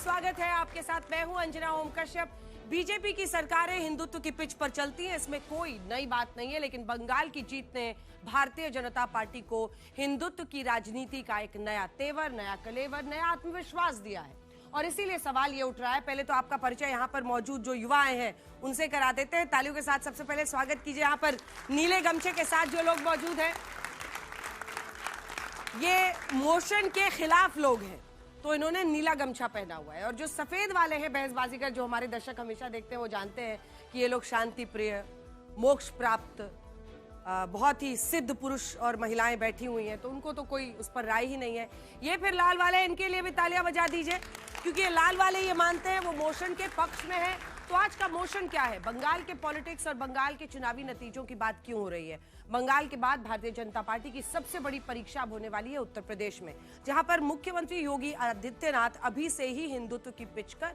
स्वागत है आपके साथ। मैं हूं अंजना ओम कश्यप। बीजेपी की सरकारें हिंदुत्व की पिच पर चलती हैं, इसमें कोई नई बात नहीं है, लेकिन बंगाल की जीत ने भारतीय जनता पार्टी को हिंदुत्व की राजनीति का एक नया तेवर, नया कलेवर, नया आत्मविश्वास दिया है। और इसीलिए सवाल ये उठ रहा है, पहले तो आपका परिचय यहाँ पर मौजूद जो युवा आए हैं उनसे करा देते हैं। तालियों के साथ सबसे पहले स्वागत कीजिए यहाँ पर नीले गमछे के साथ जो लोग मौजूद हैं। ये मोशन के खिलाफ लोग हैं, तो इन्होंने नीला गमछा पहना हुआ है। और जो सफेद वाले हैं बहसबाजीगर, जो हमारे दर्शक हमेशा देखते हैं, वो जानते हैं कि ये लोग शांति प्रिय, मोक्ष प्राप्त, बहुत ही सिद्ध पुरुष और महिलाएं बैठी हुई हैं, तो उनको तो कोई उस पर राय ही नहीं है। ये फिर लाल वाले, इनके लिए भी तालियां बजा दीजिए, क्योंकि ये लाल वाले ये मानते हैं वो मोशन के पक्ष में है। तो आज का मोशन क्या है? बंगाल के पॉलिटिक्स और बंगाल के चुनावी नतीजों की बात क्यों हो रही है? बंगाल के बाद भारतीय जनता पार्टी की सबसे बड़ी परीक्षा अब होने वाली है उत्तर प्रदेश में, जहां पर मुख्यमंत्री योगी आदित्यनाथ अभी से ही हिंदुत्व की पिच कर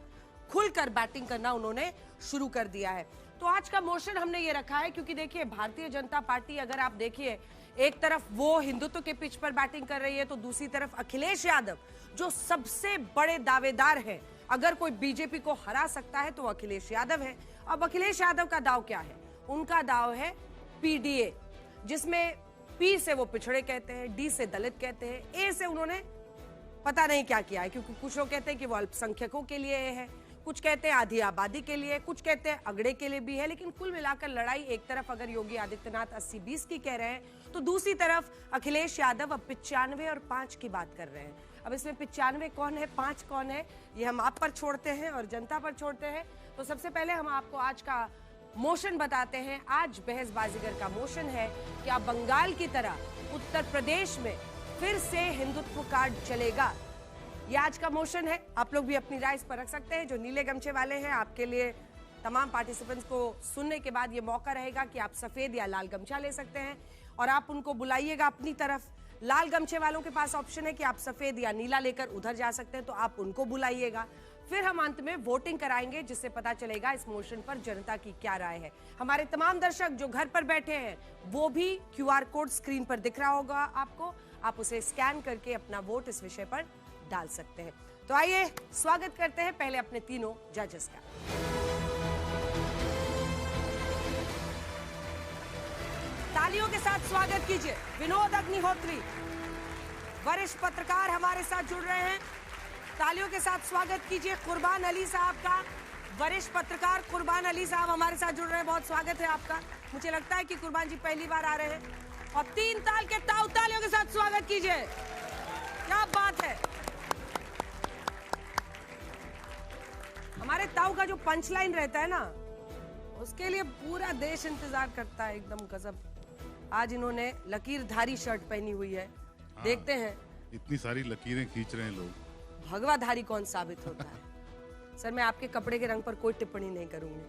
खुलकर बैटिंग करना उन्होंने शुरू कर दिया है। तो आज का मोशन हमने ये रखा है, क्योंकि देखिए भारतीय जनता पार्टी, अगर आप देखिए, एक तरफ वो हिंदुत्व के पिच पर बैटिंग कर रही है, तो दूसरी तरफ अखिलेश यादव जो सबसे बड़े दावेदार हैं, अगर कोई बीजेपी को हरा सकता है तो अखिलेश यादव है। अब अखिलेश यादव का दाव क्या है? उनका दाव है पीडीए, जिसमें पी से वो पिछड़े कहते हैं, डी से दलित कहते हैं, ए से उन्होंने पता नहीं क्या किया है, क्योंकि कुछ लोग कहते हैं कि वो अल्पसंख्यकों के लिए है, कुछ कहते हैं आधी आबादी के लिए, कुछ कहते हैं अगड़े के लिए भी है। लेकिन कुल मिलाकर लड़ाई एक तरफ अगर योगी आदित्यनाथ 80-20 की कह रहे हैं, तो दूसरी तरफ अखिलेश यादव अब 95 और 5 की बात कर रहे हैं। अब इसमें 95 कौन है, 5 कौन है, ये हम आप पर छोड़ते हैं और जनता पर छोड़ते हैं। तो सबसे पहले हम आपको आज का मोशन बताते हैं। आज बहसबाजीगर का मोशन है कि अब बंगाल की तरह उत्तर प्रदेश में फिर से हिंदुत्व कार्ड चलेगा। ये आज का मोशन है। आप लोग भी अपनी राय इस पर रख सकते हैं। जो नीले गमछे वाले हैं, आपके लिए तमाम पार्टिसिपेंट्स को सुनने के बाद ये मौका रहेगा कि आप सफेद या लाल गमछा ले सकते हैं और आप उनको बुलाइएगा अपनी तरफ। लाल गमछे वालों के पास ऑप्शन है कि आप सफेद या नीला लेकर उधर जा सकते हैं, तो आप उनको बुलाइएगा। फिर हम अंत में वोटिंग कराएंगे, जिससे पता चलेगा इस मोशन पर जनता की क्या राय है। हमारे तमाम दर्शक जो घर पर बैठे हैं, वो भी क्यूआर कोड स्क्रीन पर दिख रहा होगा आपको, आप उसे स्कैन करके अपना वोट इस विषय पर डाल सकते हैं। तो आइए स्वागत करते हैं पहले अपने तीनों जजेस का। तालियों के साथ स्वागत कीजिए विनोद अग्निहोत्री, वरिष्ठ पत्रकार हमारे साथ जुड़ रहे हैं। तालियों के साथ स्वागत कीजिए कुर्बान अली साहब का, वरिष्ठ पत्रकार कुर्बान अली साहब हमारे साथ जुड़ रहे हैं। बहुत स्वागत है आपका। मुझे लगता है कि कुर्बान जी पहली बार आ रहे हैं। और 3 ताल के ताऊ, तालियों के साथ स्वागत कीजिए। क्या बात है। हमारे ताऊ का जो पंच लाइन रहता है ना, उसके लिए पूरा देश इंतजार करता है, एकदम गजब। आज इन्होंने लकीरधारी शर्ट पहनी हुई है। देखते हैं इतनी सारी लकीरें खींच रहे हैं लोग, भगवाधारी कौन साबित होता है। सर, मैं आपके कपड़े के रंग पर कोई टिप्पणी नहीं करूंगी,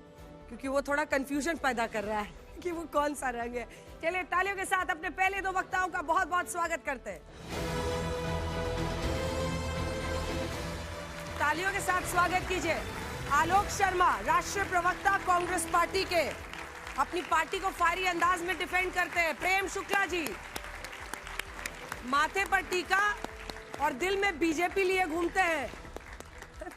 क्योंकि वो थोड़ा कंफ्यूजन पैदा कर रहा है कि वो कौन सा रंग है। चलिए तालियों के साथ अपने पहले 2 वक्ताओं का बहुत बहुत स्वागत करते हैं। तालियों के साथ स्वागत कीजिए आलोक शर्मा, राष्ट्रीय प्रवक्ता कांग्रेस पार्टी के, अपनी पार्टी को फायरी अंदाज में डिफेंड करते हैं। प्रेम शुक्ला जी, माथे पर टीका और दिल में बीजेपी लिए घूमते हैं,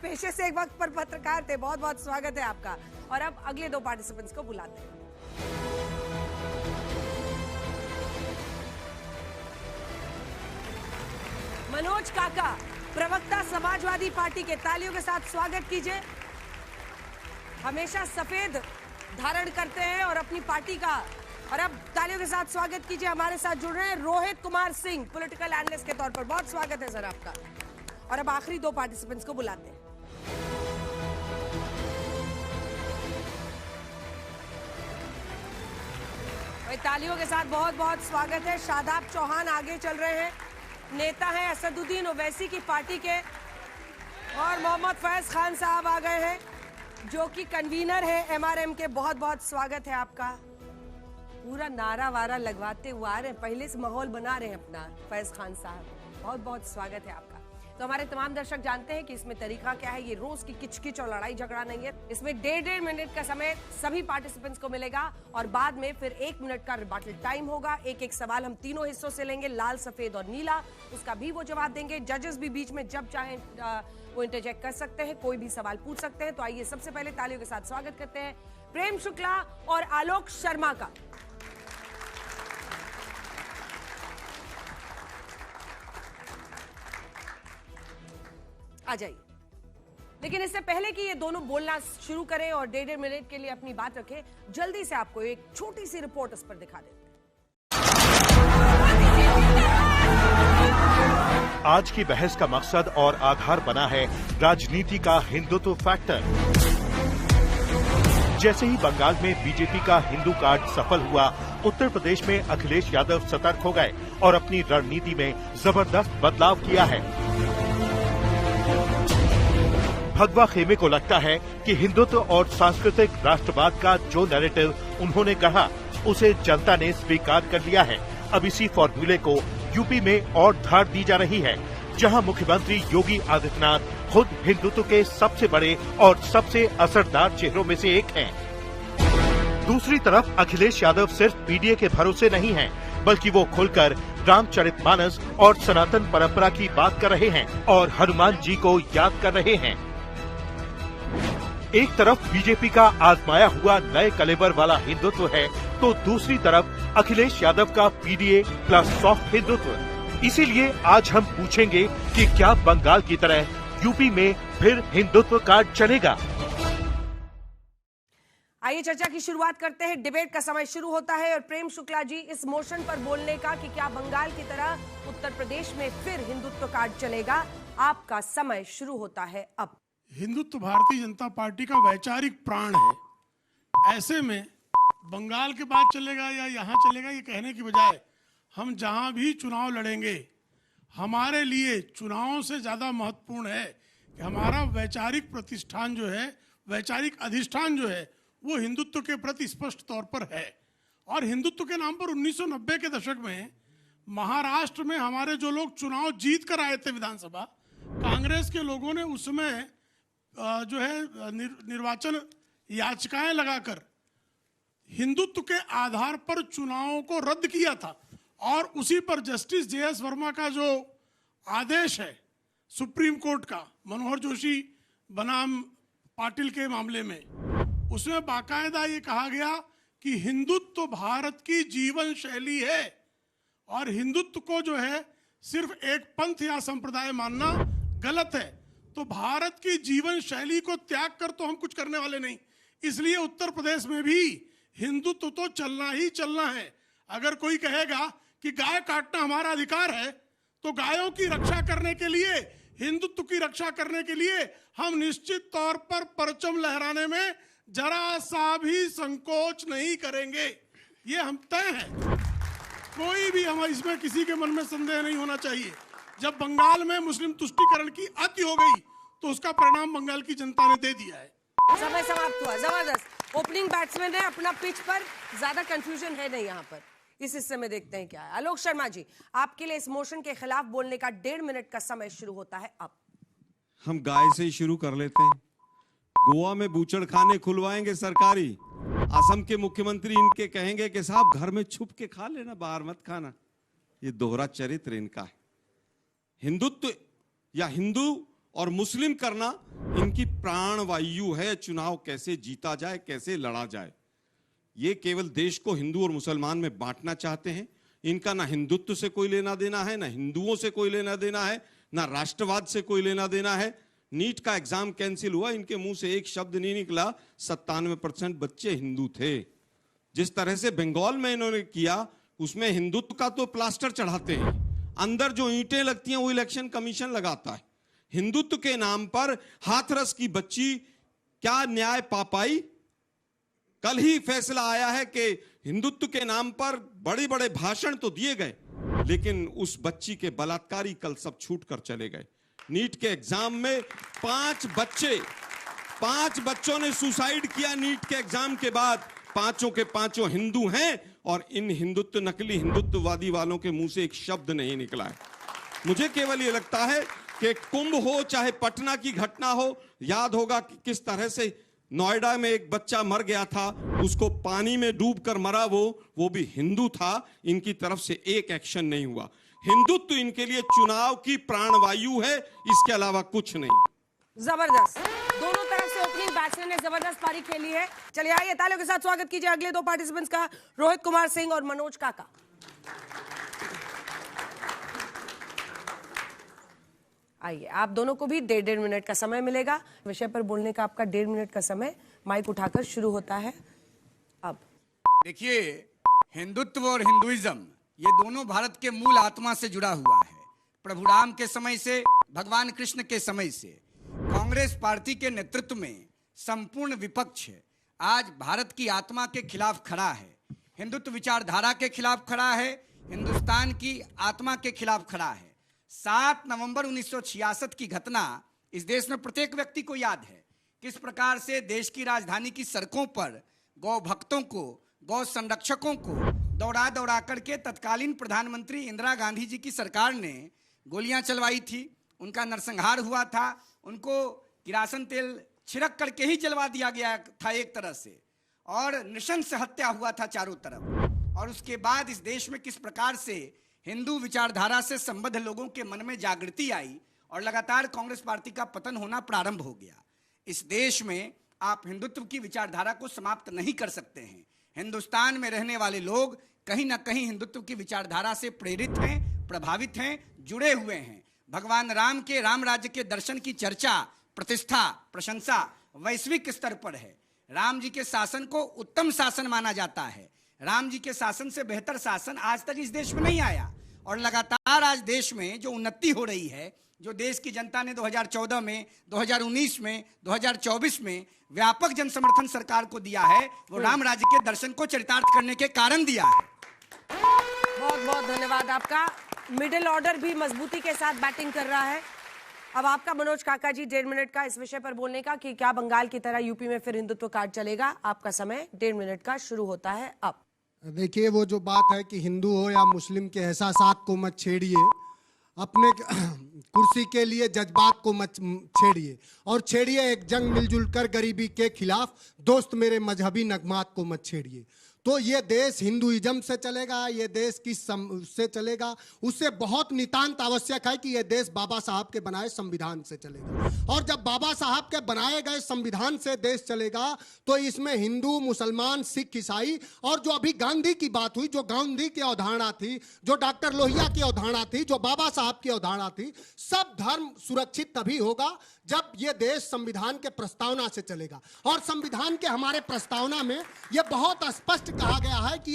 पेशे से एक वक्त पर पत्रकार थे। बहुत बहुत स्वागत है आपका। और अब अगले 2 पार्टिसिपेंट्स को बुलाते हैं। मनोज काका, प्रवक्ता समाजवादी पार्टी के, तालियों के साथ स्वागत कीजिए। हमेशा सफेद धारण करते हैं और अपनी पार्टी का। और अब तालियों के साथ स्वागत कीजिए, हमारे साथ जुड़ रहे हैं रोहित कुमार सिंह, पॉलिटिकल एनालिस्ट के तौर पर। बहुत स्वागत है सर आपका। और अब आखिरी 2 पार्टिसिपेंट्स को बुलाते हैं। तालियों के साथ बहुत बहुत स्वागत है। शादाब चौहान आगे चल रहे हैं, नेता हैं असदुद्दीन ओवैसी की पार्टी के। और मोहम्मद फैज खान साहब आ गए हैं, जो कि कन्वीनर है एमआरएम के। बहुत बहुत स्वागत है आपका। पूरा नारा वारा लगवाते हुए आ रहे हैं, पहले से माहौल बना रहे हैं अपना फैज खान साहब। बहुत बहुत स्वागत है आपका। तो हमारे तमाम दर्शक जानते हैं कि इसमें तरीका क्या है। ये रोज की किचकिच और लड़ाई झगड़ा नहीं है। इसमें 1.5 मिनट का समय सभी पार्टिसिपेंट्स को मिलेगा और बाद में फिर 1 मिनट का रिबैटल टाइम होगा। एक एक सवाल हम तीनों हिस्सों से लेंगे, लाल, सफेद और नीला। उसका भी वो जवाब देंगे। जजेस भी बीच में जब चाहें वो इंटरजेक्ट कर सकते हैं, कोई भी सवाल पूछ सकते हैं। तो आइए सबसे पहले तालियों के साथ स्वागत करते हैं प्रेम शुक्ला और आलोक शर्मा का। आ जाइए। लेकिन इससे पहले कि ये दोनों बोलना शुरू करें और 1.5 मिनट के लिए अपनी बात रखें, जल्दी से आपको एक छोटी सी रिपोर्ट इस पर दिखा देते हैं। आज की बहस का मकसद और आधार बना है राजनीति का हिंदुत्व फैक्टर। जैसे ही बंगाल में बीजेपी का हिंदू कार्ड सफल हुआ, उत्तर प्रदेश में अखिलेश यादव सतर्क हो गए और अपनी रणनीति में जबरदस्त बदलाव किया है। भगवा खेमे को लगता है कि हिंदुत्व और सांस्कृतिक राष्ट्रवाद का जो नैरेटिव उन्होंने कहा, उसे जनता ने स्वीकार कर लिया है। अब इसी फॉर्मूले को यूपी में और धार दी जा रही है, जहां मुख्यमंत्री योगी आदित्यनाथ खुद हिंदुत्व के सबसे बड़े और सबसे असरदार चेहरों में से एक हैं। दूसरी तरफ अखिलेश यादव सिर्फ पीडीए के भरोसे नहीं हैं, बल्कि वो खुलकर रामचरितमानस और सनातन परंपरा की बात कर रहे हैं और हनुमान जी को याद कर रहे हैं। एक तरफ बीजेपी का आजमाया हुआ नए कलेबर वाला हिंदुत्व है, तो दूसरी तरफ अखिलेश यादव का पीडीए प्लस सॉफ्ट हिंदुत्व। इसीलिए आज हम पूछेंगे कि क्या बंगाल की तरह यूपी में फिर हिंदुत्व कार्ड चलेगा। आइए चर्चा की शुरुआत करते हैं। डिबेट का समय शुरू होता है और प्रेम शुक्ला जी, इस मोशन पर बोलने का कि क्या बंगाल की तरह उत्तर प्रदेश में फिर हिंदुत्व कार्ड चलेगा, आपका समय शुरू होता है अब। हिंदुत्व भारतीय जनता पार्टी का वैचारिक प्राण है। ऐसे में बंगाल के बाद चलेगा या यहाँ चलेगा, ये कहने की बजाय हम जहाँ भी चुनाव लड़ेंगे, हमारे लिए चुनावों से ज़्यादा महत्वपूर्ण है कि हमारा वैचारिक प्रतिष्ठान जो है, वैचारिक अधिष्ठान जो है, वो हिंदुत्व के प्रति स्पष्ट तौर पर है। और हिंदुत्व के नाम पर 1990 के दशक में महाराष्ट्र में हमारे जो लोग चुनाव जीत कर आए थे विधानसभा, कांग्रेस के लोगों ने उसमें जो है निर्वाचन याचिकाएं लगाकर हिंदुत्व के आधार पर चुनावों को रद्द किया था। और उसी पर जस्टिस JS वर्मा का जो आदेश है सुप्रीम कोर्ट का, मनोहर जोशी बनाम पाटिल के मामले में, उसमें बाकायदा ये कहा गया कि हिंदुत्व भारत की जीवन शैली है और हिंदुत्व को जो है सिर्फ एक पंथ या संप्रदाय मानना गलत है। तो भारत की जीवन शैली को त्याग कर तो हम कुछ करने वाले नहीं। इसलिए उत्तर प्रदेश में भी हिंदुत्व तो चलना ही चलना है। अगर कोई कहेगा कि गाय काटना हमारा अधिकार है, तो गायों की रक्षा करने के लिए, हिंदुत्व की रक्षा करने के लिए हम निश्चित तौर पर परचम लहराने में जरा सा भी संकोच नहीं करेंगे। ये हम तय है। कोई भी हम इसमें किसी के मन में संदेह नहीं होना चाहिए। जब बंगाल में मुस्लिम तुष्टीकरण की अति हो गई, तो उसका परिणाम बंगाल की जनता ने दे दिया है। समय समाप्त हुआ। जबरदस्त ओपनिंग बैट्समैन है अपना पिच पर, ज्यादा कंफ्यूजन है नहीं यहाँ पर। इस हिस्से में देखते हैं क्या है। आलोक शर्मा जी, आपके लिए इस मोशन के खिलाफ बोलने का 1.5 मिनट का समय शुरू होता है अब। हम गाय से ही शुरू कर लेते हैं। गोवा में बूचड़ खाने खुलवाएंगे सरकारी। असम के मुख्यमंत्री इनके कहेंगे कि साहब घर में छुप के खा लेना, बाहर मत खाना। ये दोहरा चरित्र इनका है। हिंदुत्व या हिंदू और मुस्लिम करना इनकी प्राण वायु है। चुनाव कैसे जीता जाए, कैसे लड़ा जाए, ये केवल देश को हिंदू और मुसलमान में बांटना चाहते हैं। इनका ना हिंदुत्व से कोई लेना देना है, ना हिंदुओं से कोई लेना देना है, ना राष्ट्रवाद से कोई लेना देना है। नीट का एग्जाम कैंसिल हुआ, इनके मुंह से एक शब्द नहीं निकला। 97% बच्चे हिंदू थे। जिस तरह से बंगाल में इन्होंने किया, उसमें हिंदुत्व का तो प्लास्टर चढ़ाते हैं, अंदर जो ईंटें लगती हैं वो इलेक्शन कमीशन लगाता है। हिंदुत्व के नाम पर हाथरस की बच्ची क्या न्याय पा पाई? कल ही फैसला आया है कि हिंदुत्व के नाम पर बड़े बड़े भाषण तो दिए गए, लेकिन उस बच्ची के बलात्कारी कल सब छूट कर चले गए। नीट के एग्जाम में 5 बच्चों ने सुसाइड किया नीट के एग्जाम के बाद। 5 के 5 हिंदू हैं और इन नकली हिंदुत्ववादी वालों के मुंह से एक शब्द नहीं निकला है। मुझे केवल ये लगता है कि कुंभ हो चाहे पटना की घटना हो, याद होगा कि किस तरह से नोएडा में एक बच्चा मर गया था, उसको पानी में डूबकर मरा, वो भी हिंदू था। इनकी तरफ से एक एक्शन नहीं हुआ। हिंदुत्व इनके लिए चुनाव की प्राणवायु है, इसके अलावा कुछ नहीं। जबरदस्त, दोनों तरफ से ओपनिंग बैट्समैन ने जबरदस्त पारी खेली है। चलिए आइए तालियों के साथ स्वागत कीजिए अगले दो पार्टिसिपेंट्स का, रोहित कुमार सिंह और मनोज काका। आइए, आप दोनों को भी 1.5 मिनट का समय मिलेगा। विषय पर बोलने का आपका 1.5 मिनट का समय माइक उठाकर शुरू होता है अब। देखिए, हिंदुत्व और हिंदुइज्म ये दोनों भारत के मूल आत्मा से जुड़ा हुआ है। प्रभु राम के समय से, भगवान कृष्ण के समय से कांग्रेस पार्टी के नेतृत्व में संपूर्ण विपक्ष आज भारत की आत्मा के खिलाफ खड़ा है, हिंदुत्व विचारधारा के खिलाफ खड़ा है, हिंदुस्तान की आत्मा के खिलाफ खड़ा है। 7 नवंबर 1966 की घटना इस देश में प्रत्येक व्यक्ति को याद है, किस प्रकार से देश की राजधानी की सड़कों पर गौ भक्तों को, गौ संरक्षकों को दौड़ा दौड़ा करके तत्कालीन प्रधानमंत्री इंदिरा गांधी जी की सरकार ने गोलियां चलवाई थी, उनका नरसंहार हुआ था, उनको किरासन तेल छिड़क करके ही जलवा दिया गया था एक तरह से, और नृशंस हत्या हुआ था चारों तरफ। और उसके बाद इस देश में किस प्रकार से हिंदू विचारधारा से संबद्ध लोगों के मन में जागृति आई और लगातार कांग्रेस पार्टी का पतन होना प्रारंभ हो गया। इस देश में आप हिंदुत्व की विचारधारा को समाप्त नहीं कर सकते हैं। हिंदुस्तान में रहने वाले लोग कहीं ना कहीं हिंदुत्व की विचारधारा से प्रेरित हैं, प्रभावित हैं, जुड़े हुए हैं। भगवान राम के राम राज्य के दर्शन की चर्चा, प्रतिष्ठा, प्रशंसा वैश्विक स्तर पर है। राम जी के शासन को उत्तम शासन माना जाता है। राम जी के शासन से बेहतर शासन आज तक इस देश में नहीं आया। और लगातार आज देश में जो उन्नति हो रही है, जो देश की जनता ने 2014 में, 2019 में, 2024 में व्यापक जन समर्थन सरकार को दिया है, वो राम राज्य के दर्शन को चरितार्थ करने के कारण दिया है। बहुत बहुत धन्यवाद आपका। मिडिल ऑर्डर भी मजबूती के साथ बैटिंग कर रहा है। अब आपका मनोज काका जी 1.5 मिनट का इस विषय पर बोलने का कि क्या बंगाल की तरह यूपी में फिर हिंदुत्व कार्ड चलेगा। आपका समय 1.5 मिनट का शुरू होता है अब। देखिए, वो जो बात है कि हिंदू हो या मुस्लिम के एहसासात को मत छेड़िए, अपने कुर्सी के लिए जज्बात को मत छेड़िए, और छेड़िए एक जंग मिलजुल कर गरीबी के खिलाफ, दोस्त मेरे मजहबी नगमात को मत छेड़िए। तो ये देश हिंदुइज्म से चलेगा, ये देश किस से चलेगा, उससे बहुत नितांत आवश्यक है कि ये देश बाबा साहब के बनाए संविधान से चलेगा। और जब बाबा साहब के बनाए गए संविधान से देश चलेगा तो इसमें हिंदू, मुसलमान, सिख, ईसाई, और जो अभी गांधी की बात हुई, जो गांधी की अवधारणा थी, जो डॉक्टर लोहिया की अवधारणा थी, जो बाबा साहब की अवधारणा थी, सब धर्म सुरक्षित तभी होगा जब ये देश संविधान के प्रस्तावना से चलेगा। और संविधान के हमारे प्रस्तावना में ये बहुत स्पष्ट कहा गया है कि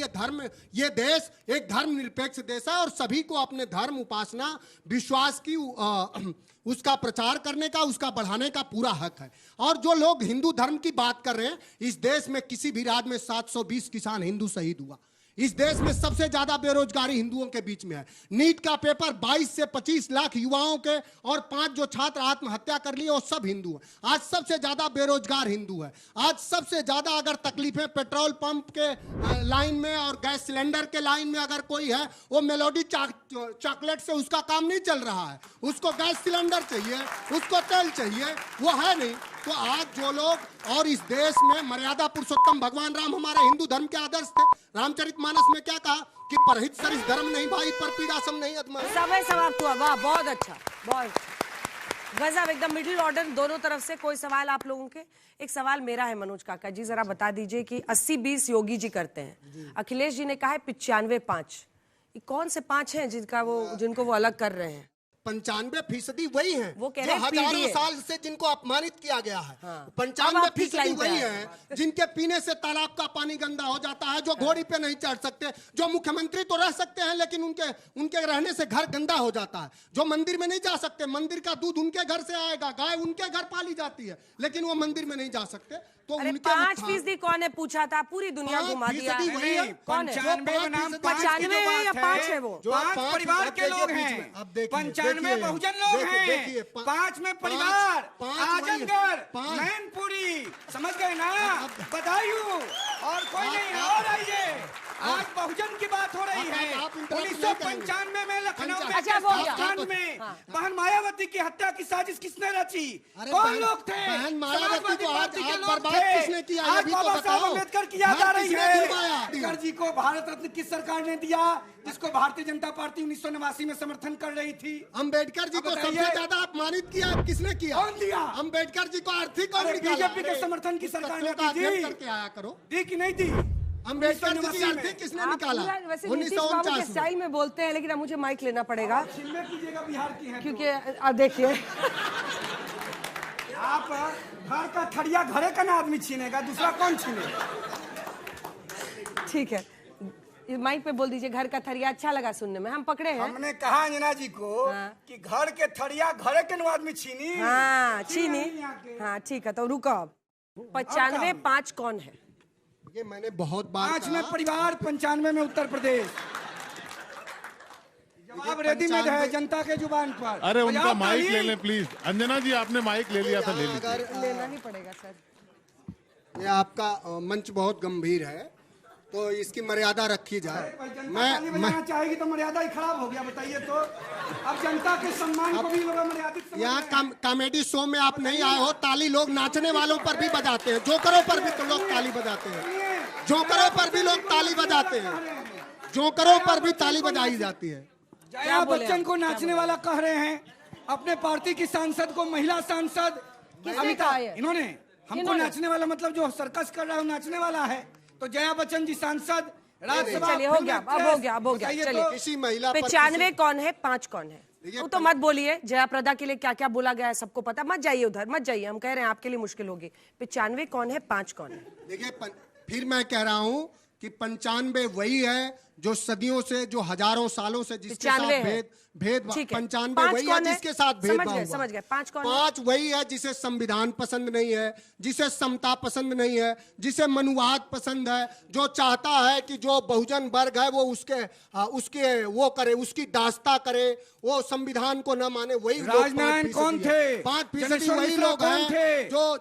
ये देश एक धर्मनिरपेक्ष देश है और सभी को अपने धर्म, उपासना, विश्वास की उसका प्रचार करने का, उसका बढ़ाने का पूरा हक है। और जो लोग हिंदू धर्म की बात कर रहे हैं, इस देश में किसी भी राज्य में 720 किसान हिंदू शहीद हुआ। इस देश में सबसे ज्यादा बेरोजगारी हिंदुओं के बीच में है। नीट का पेपर 22 से 25 लाख युवाओं के और 5 जो छात्र आत्महत्या कर लिए वो सब हिंदू हैं। आज सबसे ज्यादा बेरोजगार हिंदू है। आज सबसे ज्यादा अगर तकलीफें पेट्रोल पंप के लाइन में और गैस सिलेंडर के लाइन में अगर कोई है, वो मेलोडी चॉकलेट से उसका काम नहीं चल रहा है, उसको गैस सिलेंडर चाहिए, उसको तेल चाहिए, वो है नहीं। तो आज जो लोग, और इस देश में मर्यादा पुरुषोत्तम भगवान राम हमारे हिंदू धर्म के आदर्श थे। रामचरितमानस में क्या कहा कि परहित सरिस धर्म नहीं भाई, पर पीड़ासम नहीं अधमा। समय समाप्त हुआ। वाह, बहुत अच्छा, बहुत गजब, एकदम मिडिल ऑर्डर दोनों तरफ से। कोई सवाल आप लोगों के? एक सवाल मेरा है मनोज काका जी, जरा बता दीजिए कि 80-20 योगी जी करते हैं, अखिलेश जी ने कहा है 95-5, कौन से 5 हैं जिनको वो अलग कर रहे हैं? 95% वही हैं, वो कह जो रहे हैं हजारों साल से जिनको अपमानित किया गया है। हाँ। 95% वही हैं जिनके पीने से तालाब का पानी गंदा हो जाता है, जो घोड़ी पे नहीं चढ़ सकते, जो मुख्यमंत्री तो रह सकते हैं लेकिन उनके रहने से घर गंदा हो जाता है, जो मंदिर में नहीं जा सकते, मंदिर का दूध उनके घर से आएगा, गाय उनके घर पाली जाती है लेकिन वो मंदिर में नहीं जा सकते। तो अरे 5% कौन है पूछा था? पूरी दुनिया घुमा दिया। कौन है? 95 है या 5 है? वो 5 परिवार के लोग हैं, 95 बहुजन लोग हैं, 5 में परिवार, आजमगढ़, मैनपुरी, समझ गए ना? बदायूं, और कोई नहीं। और आइए आज बहुजन की बात हो रही है। आप interrupt 1995 में लखनऊ में अच्छा, वो हो गया। स्थान में बहन मायावती की हत्या की साजिश किसने रची? अरे कौन बहन- लोग थे? बहन मायावती समाजवादी को आज- पार्टी के आज लोग बर्बाद थे। किसने किया? आज अभी तो बाबा साहब बताओ। अम्बेडकर की याद घर आ रही किसने है। दिलवाया? अम्बेडकर जी को भारत रत्न किस सरकार ने दिया, जिसको भारतीय जनता पार्टी 1989 में समर्थन कर रही थी? अम्बेडकर जी अब को सबसे बताइए। ज्यादा अपमानित किया किसने किया? कौन दिया? अम्बेडकर जी को आर्थिक और अरे निकाला। बीजेपी के समर्थन की सरकार ने बच्चों का दी अध्ययन करके आया करो। दी कि नहीं दी? अम्बेडकर जी की 1989 में। आर्थिक किसने आप निकाला? पूरा वैसे नीतीश बाबू के 1949 में। स्टाइल में बोलते हैं, लेकिन अब मुझे माइक लेना पड़ेगा छिलने कीजिएगा बिहार की है क्योंकि अब देखिए आप घर का थड़िया घरे का ना आदमी छीनेगा, दूसरा कौन छीनेगा? ठीक है, ये माइक पे बोल दीजिए। घर का थरिया अच्छा लगा सुनने में, हम पकड़े हैं। हमने कहा अंजना जी को हाँ। कि घर के थड़िया घरे के नो आदमी छीनी। हाँ छीन चीनी, नहीं आके। हाँ ठीक है, तो रुको अब 95 5 कौन है? ये मैंने बहुत बार 5 में कहा। परिवार, 95 में उत्तर प्रदेश। जवाब रेडीमेड है जनता के जुबान पर। अरे उनका बजाओ माइक ताली। ले लें प्लीज। अंजना जी आपने माइक ले लिया था, ले लीजिए। अगर लेना ही पड़ेगा सर। ये आपका मंच बहुत गंभीर है, तो इसकी मर्यादा रखी जाए। भाई जनता ताली बजाना चाहेगी तो मर्यादा ही खराब हो गया, बताइए तो। अब जनता के सम्मान को भी लोग मर्यादित समझ यहाँ रहे हैं। कॉमेडी शो में आप नहीं आए हो। ताली लोग नाचने वालों पर भी बजाते हैं, जोकरों पर भी तो लोग ताली बजाते हैं। जोकरों पर भी लोग ताली बजाते हैं। जोकरों पर भी ताली बजाई जाती है। जया बच्चन को नाचने वाला कह रहे हैं, अपने पार्टी की सांसद को महिला सांसद किसने अमिता, कहा है? इन्होंने हमको इन्होंने? नाचने वाला मतलब जो सर्कस कर रहा है वो नाचने वाला है। तो जया बच्चन जी सांसद, राज्यसभा चलिए, हो गया, अब हो गया, अब हो गया, बताइए चलिए। तो। किसी महिला पर 95 कौन है, 5 कौन है? देखिए, वो तो मत बोलिए। जयाप्रदा के लिए क्या क्या बोला गया है सबको पता। मत जाइए उधर, मत जाइए, हम कह रहे हैं आपके लिए मुश्किल होगी। 95 कौन है, 5 कौन है? देखिए फिर मैं कह रहा हूँ कि 95 वही है जो सदियों से, जो हजारों सालों से जिसके 95 साथ है। भेद ठीक है। 95 5 वही है कौन है? जिसके साथ समझ भेदभाव गए, हुआ। समझ गए। 5 कौन है? 5 वही है जिसे संविधान पसंद नहीं है, जिसे समता पसंद नहीं है, जिसे मनुवाद पसंद है, जो चाहता है कि जो बहुजन वर्ग है वो उसके वो करे, उसकी दास्ता करे, वो संविधान को न माने। वही लोग राजनारायण कौन थे? 5% जनेश्वर वही मिश्रा लोग कौन हैं थे? जो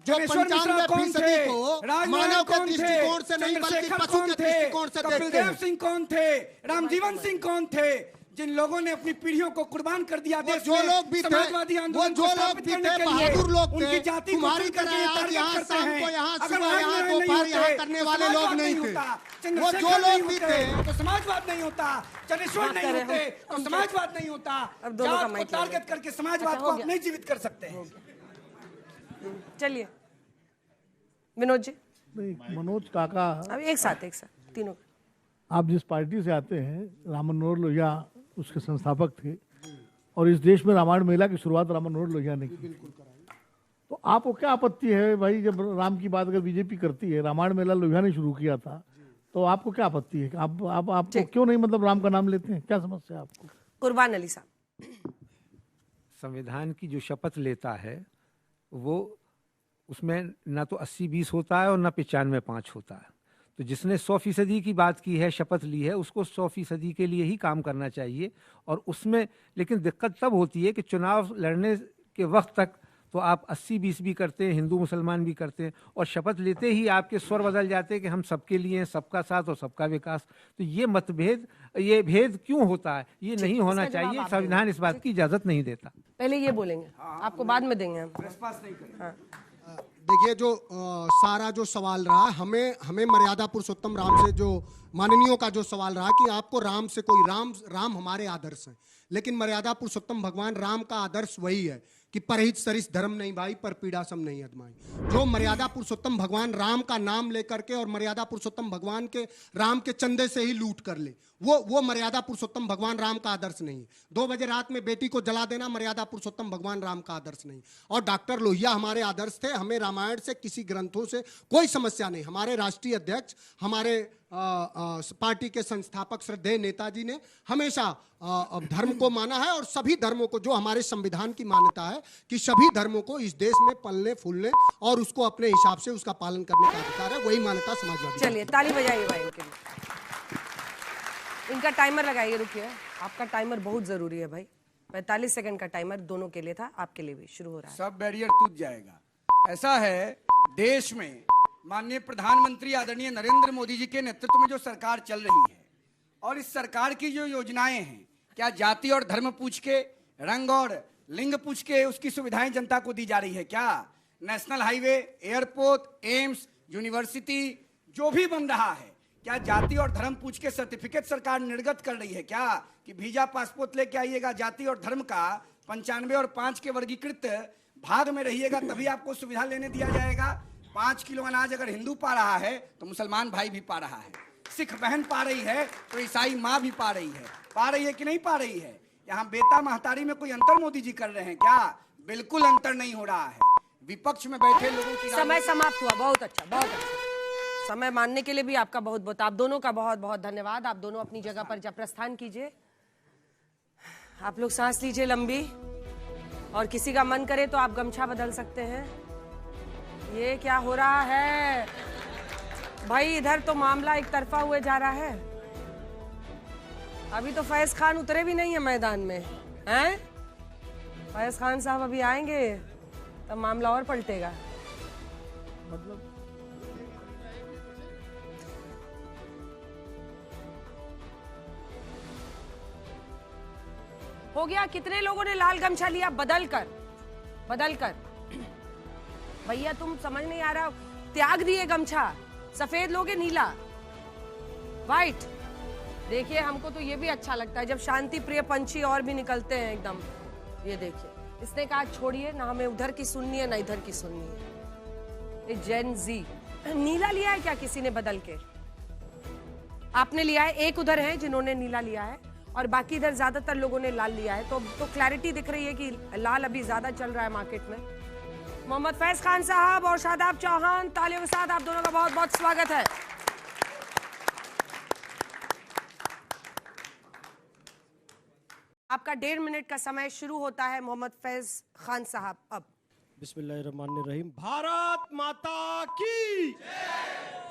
जनेश्वर मिश्रा 95% कौन को थे? राजनारायण मानव के कौन थे? दृष्टिकोण से नहीं बल्कि चंद्रशेखर पशु कौन के थे? दृष्टिकोण से कपिल देखते देव हैं। सिंह कौन थे? रामजीवन सिंह कौन थे? जिन लोगों ने अपनी पीढ़ियों को कुर्बान कर दिया वो देश जो में लोग भी थे, समाजवादी वो आंदोलन जो को लोग स्थापित भी करने थे, के लिए बहादुर लोग थे, उनकी जाति को तुम्हारी चुन करके तरह आज टारगेट यहाँ करते शाम हैं। को यहाँ अगर सुबह यहाँ राजनारायण नहीं दोपहर यहाँ होते, करने तो वाले लोग समाजवाद नहीं थे। होता। वो चंद्रशेखर जो नहीं लोग भी होते, थे, तो समाजवाद नहीं होता। चंद्रेश्वर नहीं करें होते हम? तो समाजवाद नहीं होता। अब दोनों का जात को माइक ले टारगेट लेंगे। करके समाजवाद अच्छा, को हो आप गया। नहीं जीवित कर सकते हैं। चलिए विनोद जी, नहीं, मनोज काका, अब एक साथ तीनों। आप जिस पार्टी से आते हैं, राम मनोहर लोहिया उसके संस्थापक थे और इस देश में रामायण मेला की शुरुआत राम मनोहर लोहिया ने की। तो आपको क्या आपत्ति है भाई, जब राम की बात अगर बीजेपी करती है, रामायण मेला लोहिया ने शुरू किया था, तो आपको क्या आपत्ति है? आप क्यों नहीं मतलब राम का नाम लेते हैं? क्या समस्या है आपको? कुर्बान अली साहब, संविधान की जो शपथ लेता है वो उसमें ना तो 80-20 होता है और ना 95-5 होता है। तो जिसने 100% की बात की है, शपथ ली है, उसको 100% के लिए ही काम करना चाहिए। और उसमें लेकिन दिक्कत तब होती है कि चुनाव लड़ने के वक्त तक तो आप 80-20 भी करते हैं, हिंदू मुसलमान भी करते हैं, और शपथ लेते ही आपके स्वर बदल जाते हैं कि हम सबके लिए हैं, सबका साथ और सबका विकास। तो ये मतभेद, ये भेद क्यों होता है? ये नहीं होना इसका जवाब चाहिए। आप संविधान इस बात की इजाजत नहीं देता। पहले ये बोलेंगे, आपको बाद में देंगे हम। देखिए जो सारा जो सवाल रहा, हमें मर्यादा पुरुषोत्तम राम से जो माननीयों का जो सवाल रहा कि आपको राम से कोई राम हमारे आदर्श हैं, लेकिन मर्यादा पुरुषोत्तम भगवान राम का आदर्श वही है कि परहित सरिस धर्म नहीं भाई, पर पीड़ा सम नहीं अदमाई। जो मर्यादा पुरुषोत्तम भगवान राम का नाम लेकर के और मर्यादा पुरुषोत्तम भगवान के राम के चंदे से ही लूट कर ले, वो मर्यादा पुरुषोत्तम भगवान राम का आदर्श नहीं है। 2 बजे रात में बेटी को जला देना मर्यादा पुरुषोत्तम भगवान राम का आदर्श नहीं। और डॉक्टर लोहिया हमारे आदर्श थे। हमें रामायण से, किसी ग्रंथों से कोई समस्या नहीं। हमारे राष्ट्रीय अध्यक्ष, हमारे पार्टी के संस्थापक श्रद्धेय नेताजी ने हमेशा धर्म को माना है, और सभी धर्मों को, जो हमारे संविधान की मान्यता है कि सभी धर्मों को इस देश में पलने फूलने और उसको अपने हिसाब से उसका पालन करने का अधिकार है, वही मान्यता समाजवादी। चलिए ताली बजाइए भाई इनके लिए। इनका टाइमर लगाइए, रुकिए, आपका टाइमर बहुत जरूरी है भाई। 45 सेकंड का टाइमर दोनों के लिए था, आपके लिए भी शुरू हो रहा है। सब बैरियर टूट जाएगा। ऐसा है, देश में माननीय प्रधानमंत्री आदरणीय नरेंद्र मोदी जी के नेतृत्व में जो सरकार चल रही है और इस सरकार की जो योजनाएं हैं, क्या जाति और धर्म पूछ के, रंग और लिंग पूछ के उसकी सुविधाएं जनता को दी जा रही है? क्या national highway, airport, AIIMS, university जो भी बन रहा है, क्या जाति और धर्म पूछ के सर्टिफिकेट सरकार निर्गत कर रही है? क्या कि वीजा पासपोर्ट लेके आइएगा, जाति और धर्म का 95 और 5 के वर्गीकृत भाग में रहिएगा तभी आपको सुविधा लेने दिया जाएगा? 5 किलो अनाज अगर हिंदू पा रहा है तो मुसलमान भाई भी पा रहा है, सिख बहन पा रही है तो ईसाई माँ भी पा रही है कि नहीं पा रही है? यहाँ बेटा महतारी में कोई अंतर मोदी जी कर रहे हैं क्या? बिल्कुल अंतर नहीं हो रहा है। विपक्ष में बैठे लोगों की समय समाप्त हुआ। बहुत अच्छा, बहुत अच्छा। समय मानने के लिए भी आपका बहुत बहुत, आप दोनों का बहुत बहुत धन्यवाद। आप दोनों अपनी जगह पर जा प्रस्थान कीजिए। आप लोग सांस लीजिए लंबी, और किसी का मन करे तो आप गमछा बदल सकते हैं। ये क्या हो रहा है भाई? इधर तो मामला एक तरफा हुए जा रहा है। अभी तो फैज खान उतरे भी नहीं है मैदान में, हैं? फैज खान साहब अभी आएंगे तब मामला और पलटेगा। मतलब हो गया। कितने लोगों ने लाल गमछा लिया? बदल कर भैया तुम समझ नहीं आ रहा, त्याग दिए गमछा। सफेद लोगे, नीला, व्हाइट। देखिए हमको तो ये भी अच्छा लगता है जब शांति प्रिय पंछी और भी निकलते हैं एकदम। ये देखिए, इसने कहा छोड़िए ना, हमें उधर की सुननी है ना इधर की सुननी है। ये जेन जी। नीला लिया है क्या किसी ने बदल के? आपने लिया है। एक उधर है जिन्होंने नीला लिया है और बाकी इधर ज्यादातर लोगों ने लाल लिया है। तो क्लैरिटी दिख रही है कि लाल अभी ज्यादा चल रहा है मार्केट में। मोहम्मद फैज खान साहब और शादाब चौहान, तालियों के साथ आप दोनों का बहुत बहुत स्वागत है। आपका 1.5 मिनट का समय शुरू होता है। मोहम्मद फैज खान साहब अब। बिस्मिल्लाहिर्रहमानिर्रहीम। भारत माता की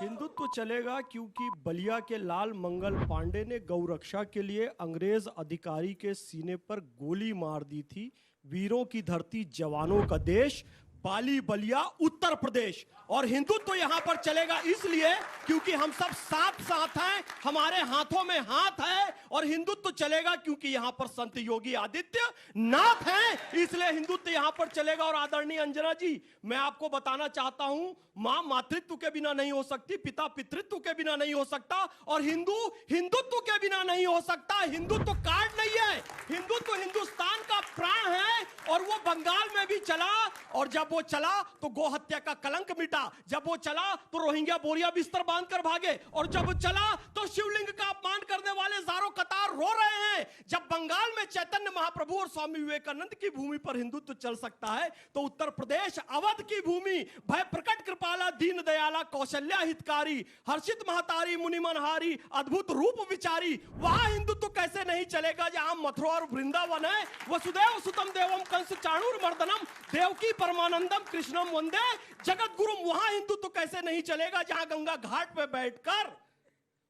हिंदुत्व चलेगा क्योंकि बलिया के लाल मंगल पांडे ने गौरक्षा के लिए अंग्रेज अधिकारी के सीने पर गोली मार दी थी। वीरों की धरती, जवानों का देश, बाली बलिया उत्तर प्रदेश। और हिंदुत्व यहाँ पर चलेगा इसलिए क्योंकि हम सब साथ साथ हैं, हमारे हाथों में हाथ है। और हिंदुत्व चलेगा क्योंकि यहाँ पर संत योगी आदित्यनाथ हैं, इसलिए हिंदुत्व यहाँ पर चलेगा। और आदरणीय अंजना जी, मैं आपको बताना चाहता हूं, मां मातृत्व के बिना नहीं हो सकती, पिता पितृत्व के बिना नहीं हो सकता, और हिंदू हिंदुत्व के बिना नहीं हो सकता। हिंदुत्व कार्ड नहीं है, हिंदुत्व हिंदुस्तान का प्राण है। और वो बंगाल में भी चला, और जब वो चला तो गौ हत्या का कलंक मिटा। जब वो चला तो रोहिंग्या बोरिया बिस्तर बांधकर भागे, और जब वो चला तो शिवलिंग का अपमान करने वाले जारो कतार रो रहे हैं। जब बंगाल में चैतन्य महाप्रभु और स्वामी विवेकानंद की भूमि पर हिंदुत्व चल सकता है तो उत्तर प्रदेश अवध की भूमि, भय प्रकट कृपाला दीन दयाला कौशल्या हितकारी, हर्षित महतारी मुनि मनहारी अद्भुत रूप विचारी, वहां हिंदुत्व कैसे नहीं चलेगा जहां मथुरा और वृंदावन है। वसुदेव सुतम देवम कंस चाणूर मर्दनम देवकी परमानंदम कृष्णम वंदे जगत गुरु, वहां हिंदुत्व कैसे नहीं चलेगा जहां गंगा घाट पे बैठकर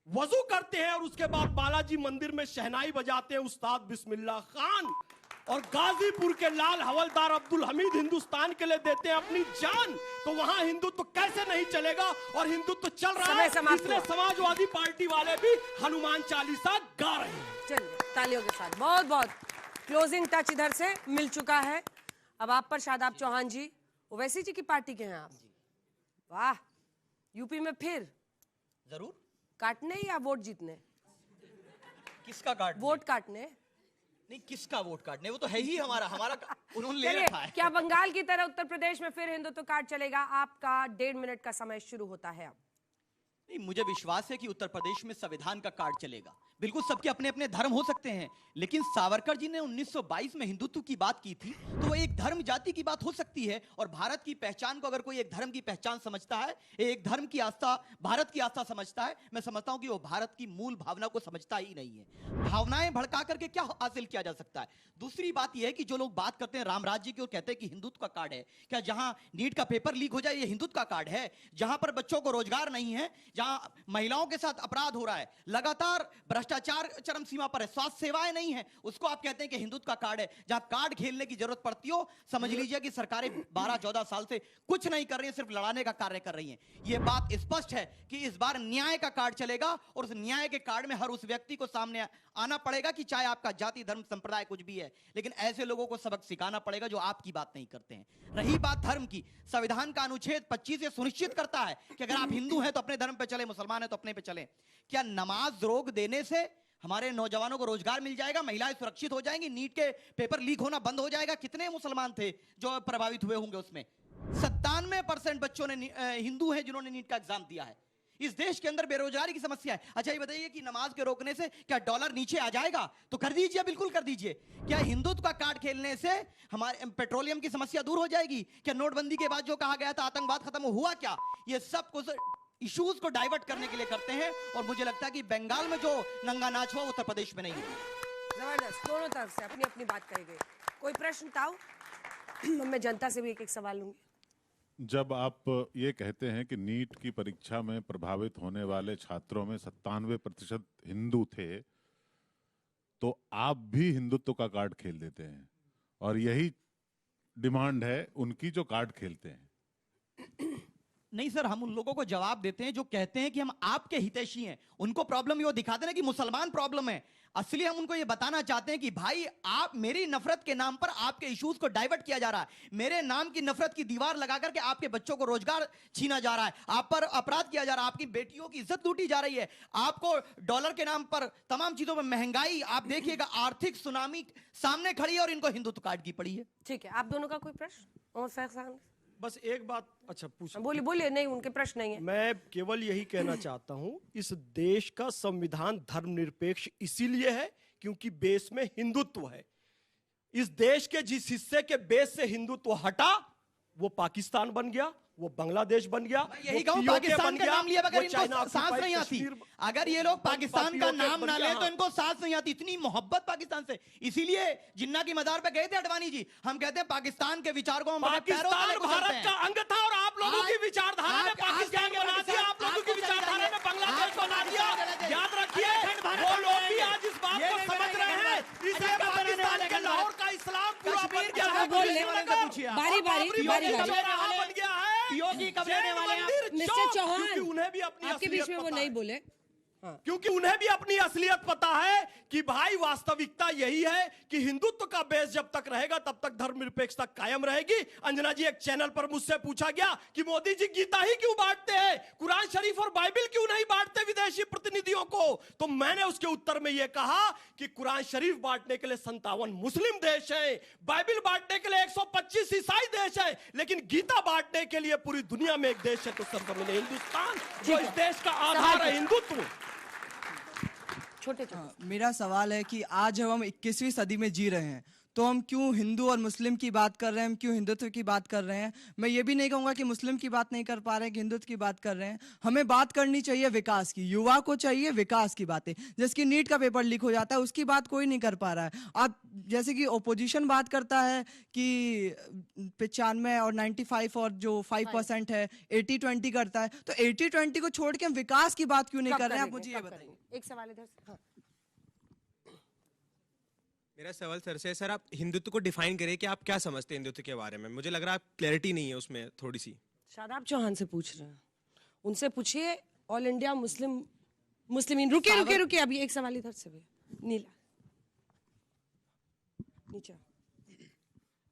वजू करते हैं और उसके बाद बालाजी मंदिर में शहनाई बजाते हैं उस्ताद बिस्मिल्लाह खान, और गाजीपुर के लाल हवलदार अब्दुल हमीद हिंदुस्तान के लिए देते हैं अपनी जान। तो वहां हिंदुत्व कैसे नहीं चलेगा? और हिंदुत्व चल रहा है, इसलिए समाजवादी पार्टी वाले भी हनुमान चालीसा गा रहे हैं। चलिए तालियों के साथ बहुत बहुत क्लोजिंग टच इधर से मिल चुका है। अब आप पर शादाब चौहान जी, ओवैसी जी की पार्टी के हैं आप। वाह, यूपी में फिर जरूर काटने या वोट जीतने? किसका काटने? वोट काटने नहीं, किसका वोट काटने? वो तो है ही हमारा उन्होंने ले रखा है। क्या बंगाल की तरह उत्तर प्रदेश में फिर हिंदुत्व कार्ड चलेगा? आपका 1.5 मिनट का समय शुरू होता है अब। नहीं, मुझे विश्वास है कि उत्तर प्रदेश में संविधान का कार्ड चलेगा। बिल्कुल सबके अपने अपने धर्म हो सकते हैं, लेकिन सावरकर जी ने 1922 में हिंदुत्व की बात की थी, तो वो एक धर्म जाति की बात हो सकती है। और भारत की पहचान को अगर कोई एक धर्म की पहचान समझता है, एक धर्म की आस्था, भारत की आस्था समझता है, मैं समझता हूं कि वो भारत की मूल भावना को समझता ही नहीं है। भावनाएं भड़का करके क्या हासिल किया जा सकता है? दूसरी बात यह है कि जो लोग बात करते हैं राम राज्य की और कहते हैं कि हिंदुत्व का कार्ड है, क्या जहां नीट का पेपर लीक हो जाए ये हिंदुत्व का कार्ड है? जहां पर बच्चों को रोजगार नहीं है, जहां महिलाओं के साथ अपराध हो रहा है, लगातार भ्रष्टाचार चरम सीमा पर है, स्वास्थ्य सेवाएं नहीं है, उसको आप कहते हैं कि हिंदुत्व का कार्ड है। जहां कार्ड खेलने की जरूरत पड़ती हो, समझ लीजिए कि सरकारें 12-14 साल से कुछ नहीं कर रही है, सिर्फ लड़ाने का कार्य कर रही हैं। यह बात स्पष्ट है कि इस बार न्याय का कार्ड चलेगा और उस न्याय के कार्ड में हर उस व्यक्ति को सामने आना पड़ेगा कि चाहे आपका जाति धर्म संप्रदाय कुछ भी है, लेकिन ऐसे लोगों को सबक सिखाना पड़ेगा जो आपकी बात नहीं करते हैं। रही बात धर्म की, संविधान का अनुच्छेद 25 ये सुनिश्चित करता है कि अगर आप हिंदू हैं तो अपने धर्म पे चले, मुसलमान है तो अपने पे चले। क्या नमाज रोक देने से हमारे नौजवानों को रोजगार मिल जाएगा, महिलाएं सुरक्षित हो जाएंगी, नीट के पेपर लीक होना बंद हो जाएगा? कितने मुसलमान थे जो प्रभावित हुए होंगे उसमें? 97% बच्चों ने हिंदू हैं जिन्होंने नीट का एग्जाम दिया है। इस देश के अंदर बेरोजगारी की समस्या है। अच्छा ये बताइए कि नमाज के रोकने से क्या डॉलर नीचे आ जाएगा? तो कर दीजिए, बिल्कुल कर दीजिए। क्या हिंदुत्व का कार्ड खेलने से हमारे पेट्रोलियम की समस्या दूर हो जाएगी? क्या नोटबंदी के बाद जो कहा गया था आतंकवाद खत्म हुआ क्या? ये सब कुछ इश्यूज को डाइवर्ट करने के लिए करते हैं और मुझे लगता है कि बंगाल में जो नंगा नाच हुआ उत्तर प्रदेश में नहीं हुआ। जबरदस्त, दोनों तरफ से अपनी अपनी बात कही गई। कोई प्रश्न ताऊ? मैं जनता से भी एक एक सवाल लूंगी। जब आप ये कहते हैं कि नीट की परीक्षा में प्रभावित होने वाले छात्रों में 97% हिंदू थे, तो आप भी हिंदुत्व का कार्ड खेल देते हैं और यही डिमांड है उनकी जो कार्ड खेलते हैं। नहीं सर, हम उन लोगों को जवाब देते हैं जो कहते हैं कि हम आपके हितैषी हैं। उनको प्रॉब्लम ये दिखाते हैं कि मुसलमान प्रॉब्लम है। असली हम उनको ये बताना चाहते हैं कि भाई आप, मेरी नफरत के नाम पर आपके इश्यूज को डाइवर्ट किया जा रहा है। मेरे नाम की नफरत की दीवार लगा करके आपके बच्चों को रोजगार छीना जा रहा है, आप पर अपराध किया जा रहा है, आपकी बेटियों की इज्जत लूटी जा रही है, आपको डॉलर के नाम पर तमाम चीजों में महंगाई, आप देखिएगा आर्थिक सुनामी सामने खड़ी है और इनको हिंदुत्व कार्ड की पड़ी है। ठीक है, आप दोनों का कोई प्रश्न? और फैजान बस एक बात, अच्छा पूछ, बोलिए बोलिए। नहीं, उनके प्रश्न नहीं है। मैं केवल यही कहना चाहता हूं, इस देश का संविधान धर्मनिरपेक्ष इसीलिए है क्योंकि बेस में हिंदुत्व है। इस देश के जिस हिस्से के बेस से हिंदुत्व हटा वो पाकिस्तान बन गया, वो बांग्लादेश बन गया, यही कहूं, पाकिस्तान का नाम लिया बगैर इनको सांस नहीं आती। अगर ये लोग पाकिस्तान का नाम ना ले तो इनको सांस नहीं आती। इतनी मोहब्बत पाकिस्तान से, इसीलिए जिन्ना की मजार पे गए थे अडवाणी जी। हम कहते हैं पाकिस्तान के विचार को पाकिस्तान भारत का अंग था और आप लोगों की विचारधारा ने पाकिस्तान बना दिया, आप लोगों की विचारधारा ने बांग्लादेश बना दिया। याद रखिए, वो लोग भी आज इस बात को समझ रहे हैं। इसे पाकिस्तान के लाहौर का इस्लाम पूरा बन गया है। बारी बारी बन गया है। योगी कब लेने वाले हैं? मिस्टर चौहान, उन्हें भी अपनी आपके बीच में वो नहीं बोले। क्योंकि उन्हें भी अपनी असलियत पता है कि भाई वास्तविकता यही है कि हिंदुत्व का बेस जब तक रहेगा तब तक धर्मनिरपेक्षता कायम रहेगी। अंजना जी, एक चैनल पर मुझसे पूछा गया कि मोदी जी गीता ही क्यों बांटते हैं, कुरान शरीफ और बाइबिल क्यों नहीं बांटते विदेशी प्रतिनिधियों को? तो मैंने उसके उत्तर में यह कहा कि कुरान शरीफ बांटने के लिए 57 मुस्लिम देश हैं, बाइबिल बांटने के लिए 125 ईसाई देश है, लेकिन गीता बांटने के लिए पूरी दुनिया में एक देश है तो सरजमीन हिंदुस्तान, जो इस देश का आधार है हिंदुत्व। मेरा सवाल है कि आज जब हम 21वीं सदी में जी रहे हैं तो हम क्यों हिंदू और मुस्लिम की बात कर रहे हैं, हम क्यों हिंदुत्व की बात कर रहे हैं? मैं ये भी नहीं कहूँगा कि मुस्लिम की बात नहीं कर पा रहे हैं, कि हिंदुत्व की बात कर रहे हैं। हमें बात करनी चाहिए विकास की, युवा को चाहिए विकास की बातें। जिसकी नीट का पेपर लीक हो जाता है उसकी बात कोई नहीं कर पा रहा है। आप जैसे कि ओपोजिशन बात करता है कि 95 और 95 और जो 5% है 80-20 करता है, तो 80-20 को छोड़ के हम विकास की बात क्यों नहीं कर रहे हैं? आप मुझे ये बताइए। एक सवाल इधर से। हाँ। मेरा सवाल सर से, सर आप हिंदुत्व को डिफाइन करें कि आप क्या समझते हैं हिंदुत्व के बारे में? मुझे लग रहा है क्लैरिटी नहीं है उसमें थोड़ी सी। शादाब चौहान से पूछ रहे हैं, उनसे पूछिए। ऑल इंडिया मुस्लिम रुकिए अभी एक सवाल इधर से भी। नीला नीचे।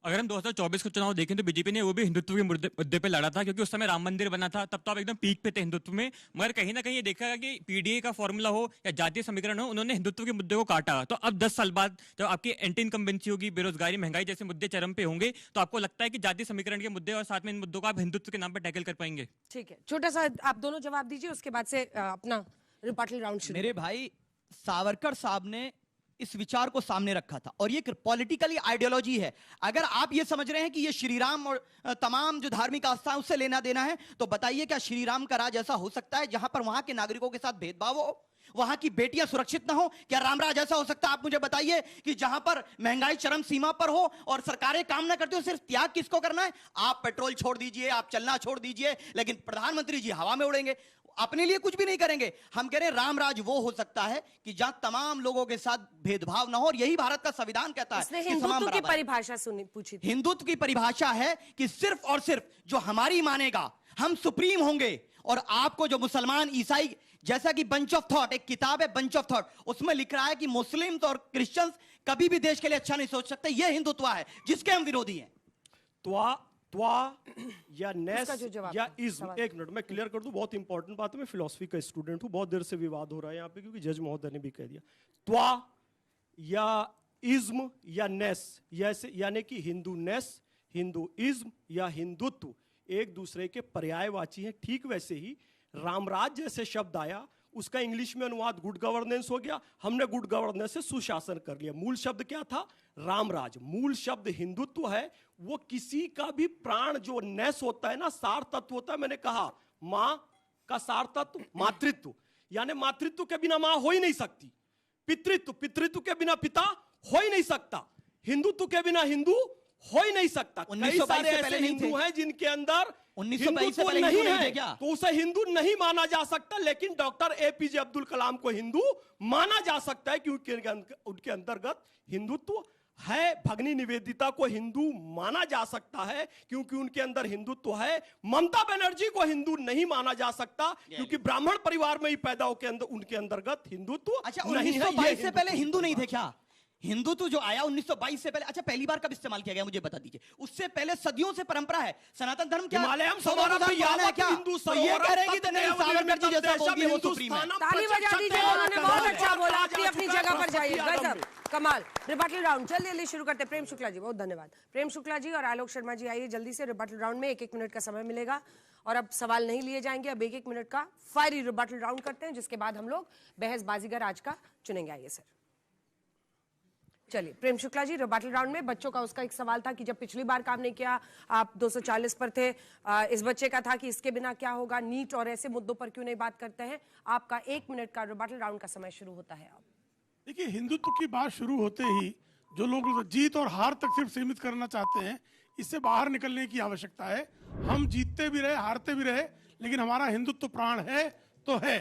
अगर हम 2024 का चुनाव देखें तो बीजेपी ने वो भी हिंदुत्व के मुद्दे पे लड़ा था, क्योंकि उस समय राम मंदिर बना था, तब तो आप एकदम पीक पे थे हिंदुत्व में। मगर कहीं ना कहीं ये देखा गया कि पीडीए का फॉर्मूला हो या जातीय समीकरण हो, उन्होंने हिंदुत्व के मुद्दे को काटा। तो अब 10 साल बाद जब आपकी एंटी इनकम्बेंसी होगी, बेरोजगारी, महंगाई जैसे मुद्दे चरम पे होंगे, तो आपको लगता है कि जातीय समीकरण के मुद्दे और साथ में इन मुद्दों को आप हिंदुत्व के नाम पर टैकल कर पाएंगे? ठीक है, छोटा सा आप दोनों जवाब दीजिए, उसके बाद से अपना रिपार्टल राउंड शुरू। मेरे भाई सावरकर साहब ने इस विचार को सामने रखा था और ये पॉलिटिकली आइडियोलॉजी है। अगर आप ये समझ रहे हैं कि ये श्री राम और तमाम जो धार्मिक आस्था है उससे लेना देना है, तो बताइए क्या श्री राम का राज ऐसा हो सकता है जहां पर वहां के नागरिकों के साथ भेदभाव हो? वहां की बेटियां सुरक्षित ना हो? क्या रामराज ऐसा हो सकता है? आप मुझे बताइए कि जहां पर महंगाई चरम सीमा पर हो और सरकारें काम ना करती हो, सिर्फ त्याग किसको करना है? आप पेट्रोल छोड़ दीजिए, आप चलना छोड़ दीजिए, लेकिन प्रधानमंत्री जी हवा में उड़ेंगे, अपने लिए कुछ भी नहीं करेंगे। हम कह रहे हैं रामराज वो हो सकता है कि जहां तमाम लोगों के साथ भेदभाव ना हो, और यही भारत का संविधान कहता है इसने कि हिंदुत्व तमाम की बराबर हैं। परिभाषा सुनी पूछी थी। हिंदुत्व की परिभाषा है कि सिर्फ और सिर्फ जो हमारी मानेगा, हम सुप्रीम होंगे। और आपको जो मुसलमान, ईसाई, जैसा कि बंच ऑफ थॉट, एक किताब है बंच ऑफ थॉट, उसमें लिख रहा है कि मुस्लिम्स और क्रिश्चियंस कभी भी देश के लिए अच्छा नहीं सोच सकते। यह हिंदुत्व है जिसके हम विरोधी हैं। त्वा या नेस उसका जो जवाब या था, इज्म, सवाल। एक मिनट मैं क्लियर कर दूं, बहुत इंपॉर्टेंट बात है। मैं फिलोसफी का स्टूडेंट हूं, बहुत देर से विवाद हो रहा है यहाँ पे क्योंकि जज महोदय ने भी कह दिया। त्वा या इज्म या नेस, यानी कि हिंदू नेस, हिंदू इज्म या हिंदुत्व एक दूसरे के पर्यायवाची हैं। ठीक वैसे ही रामराज जैसे शब्द आया, उसका इंग्लिश में अनुवाद गुड गवर्नेंस हो गया। हमने गुड गवर्नेंस से सुशासन कर लिया। मूल शब्द क्या था? रामराज। मूल शब्द हिंदुत्व है। वो किसी का भी प्राण, जो नेस होता है ना, सार तत्व होता है। मैंने कहा मां का सार तत्व मातृत्व, यानी मातृत्व के बिना मां हो ही नहीं सकती। पितृत्व, पितृत्व के बिना पिता हो ही नहीं सकता। हिंदुत्व के बिना हिंदू हो ही नहीं सकता। कई सारे ऐसे हिंदू हैं जिनके अंदर 1922 से हिंदुत्व पहले नहीं हिंदू नहीं थे है, क्या? तो उसे हिंदू नहीं माना जा सकता। लेकिन डॉक्टर एपीजे अब्दुल कलाम को हिंदू माना जा सकता है क्योंकि उनके अंतर्गत हिंदुत्व है। भगनी निवेदिता को हिंदू माना जा सकता है क्योंकि उनके अंदर हिंदुत्व है। ममता बनर्जी को हिंदू नहीं माना जा सकता क्योंकि ब्राह्मण परिवार में ही पैदा होकर उनके अंतर्गत हिंदुत्व अच्छा, नहीं है। 1922 से पहले हिंदू नहीं थे क्या? हिंदुत्व जो आया 1922 से पहले, अच्छा पहली बार कब इस्तेमाल किया गया मुझे बता दीजिए। उससे पहले सदियों से परंपरा है। सनातन धर्म क्या हिमालयम सनातन सरोवरम धर्म माना है क्या? हिंदू तो ये कह रहे हैं कि नहीं, सावरकर जी जैसा बोल दिया वो सुप्रीम है। ताली बजा दीजिए, उन्होंने बहुत अच्छा बोला। अपनी अपनी जगह पर जाइए, गजब, कमाल। रिबटल राउंड जल्दी जल्दी शुरू करते हैं। प्रेम शुक्ला जी, बहुत धन्यवाद। प्रेम शुक्ला जी और आलोक शर्मा जी आइए जल्दी से। रिबटल राउंड में 1-1 मिनट का समय मिलेगा और अब सवाल नहीं लिए जाएंगे। अब 1-1 मिनट का फायरी रिबटल राउंड करते हैं, जिसके बाद हम लोग बहस बाजीगर आज का चुनेंगे। आइए सर। चलिए प्रेम शुक्ला जी, रिबटल राउंड में बच्चों का उसका एक सवाल था कि जब पिछली बार काम नहीं किया आप 240 पर थे। इस बच्चे का था कि इसके बिना क्या होगा, नीट और ऐसे मुद्दों पर क्यों नहीं बात करते हैं। आपका 1 मिनट का रिबटल राउंड का समय शुरू होता है। अब देखिए, हिंदुत्व की बात शुरू होते ही जो लोग जीत और हार तक सिर्फ सीमित करना चाहते हैं, इससे बाहर निकलने की आवश्यकता है। हम जीतते भी रहे, हारते भी रहे, लेकिन हमारा हिंदुत्व प्राण है तो है।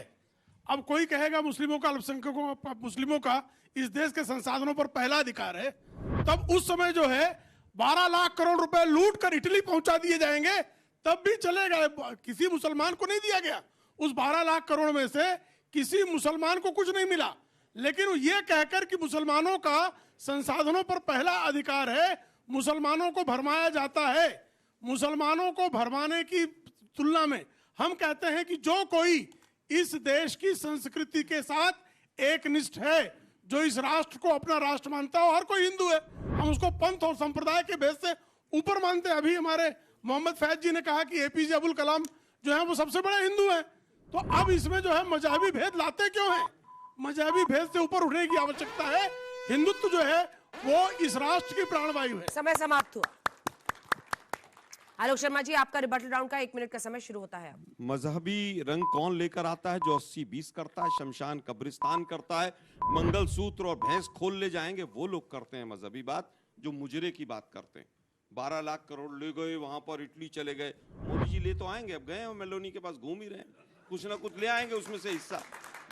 अब कोई कहेगा मुस्लिमों का, अल्पसंख्यकों, मुस्लिमों का इस देश के संसाधनों पर पहला अधिकार है, तब उस समय जो है 12 लाख करोड़ रुपए लूट कर इटली पहुंचा दिए जाएंगे, तब भी चलेगा। किसी मुसलमान को नहीं दिया गया। उस 12 लाख करोड़ में से किसी मुसलमान को कुछ नहीं मिला। लेकिन ये कहकर कि मुसलमानों का संसाधनों पर पहला अधिकार है, मुसलमानों को भरमाया जाता है। मुसलमानों को भरमाने की तुलना में हम कहते हैं कि जो कोई इस देश की संस्कृति के साथ एकनिष्ठ है, जो इस राष्ट्र को अपना राष्ट्र मानता है, हर कोई हिंदू है। हम उसको पंथ और संप्रदाय के भेद से ऊपर मानते हैं। अभी हमारे मोहम्मद फैज जी ने कहा कि एपीजे अब्दुल कलाम जो है वो सबसे बड़े हिंदू हैं। तो अब इसमें जो है मजहबी भेद लाते क्यों हैं? मजहबी भेद से ऊपर उठने की आवश्यकता है। हिंदुत्व जो है वो इस राष्ट्र की प्राणवायु है। समय समाप्त हुआ। आलोक शर्मा जी, आपका रिबटल राउंड का 1 मिनट का समय शुरू होता है। अब मजहबी रंग कौन लेकर आता है? जो 80-20 करता है, शमशान कब्रिस्तान करता है, मंगलसूत्र और भैंस खोल ले जाएंगे, वो लोग करते हैं मजहबी बात। जो मुजरे की बात करते हैं, 12 लाख करोड़ ले गए, वहां पर इटली चले गए। मोदी जी ले तो आएंगे, अब गए हैं मेलोनी के पास, घूम ही रहे हैं, कुछ ना कुछ ले आएंगे उसमें से हिस्सा।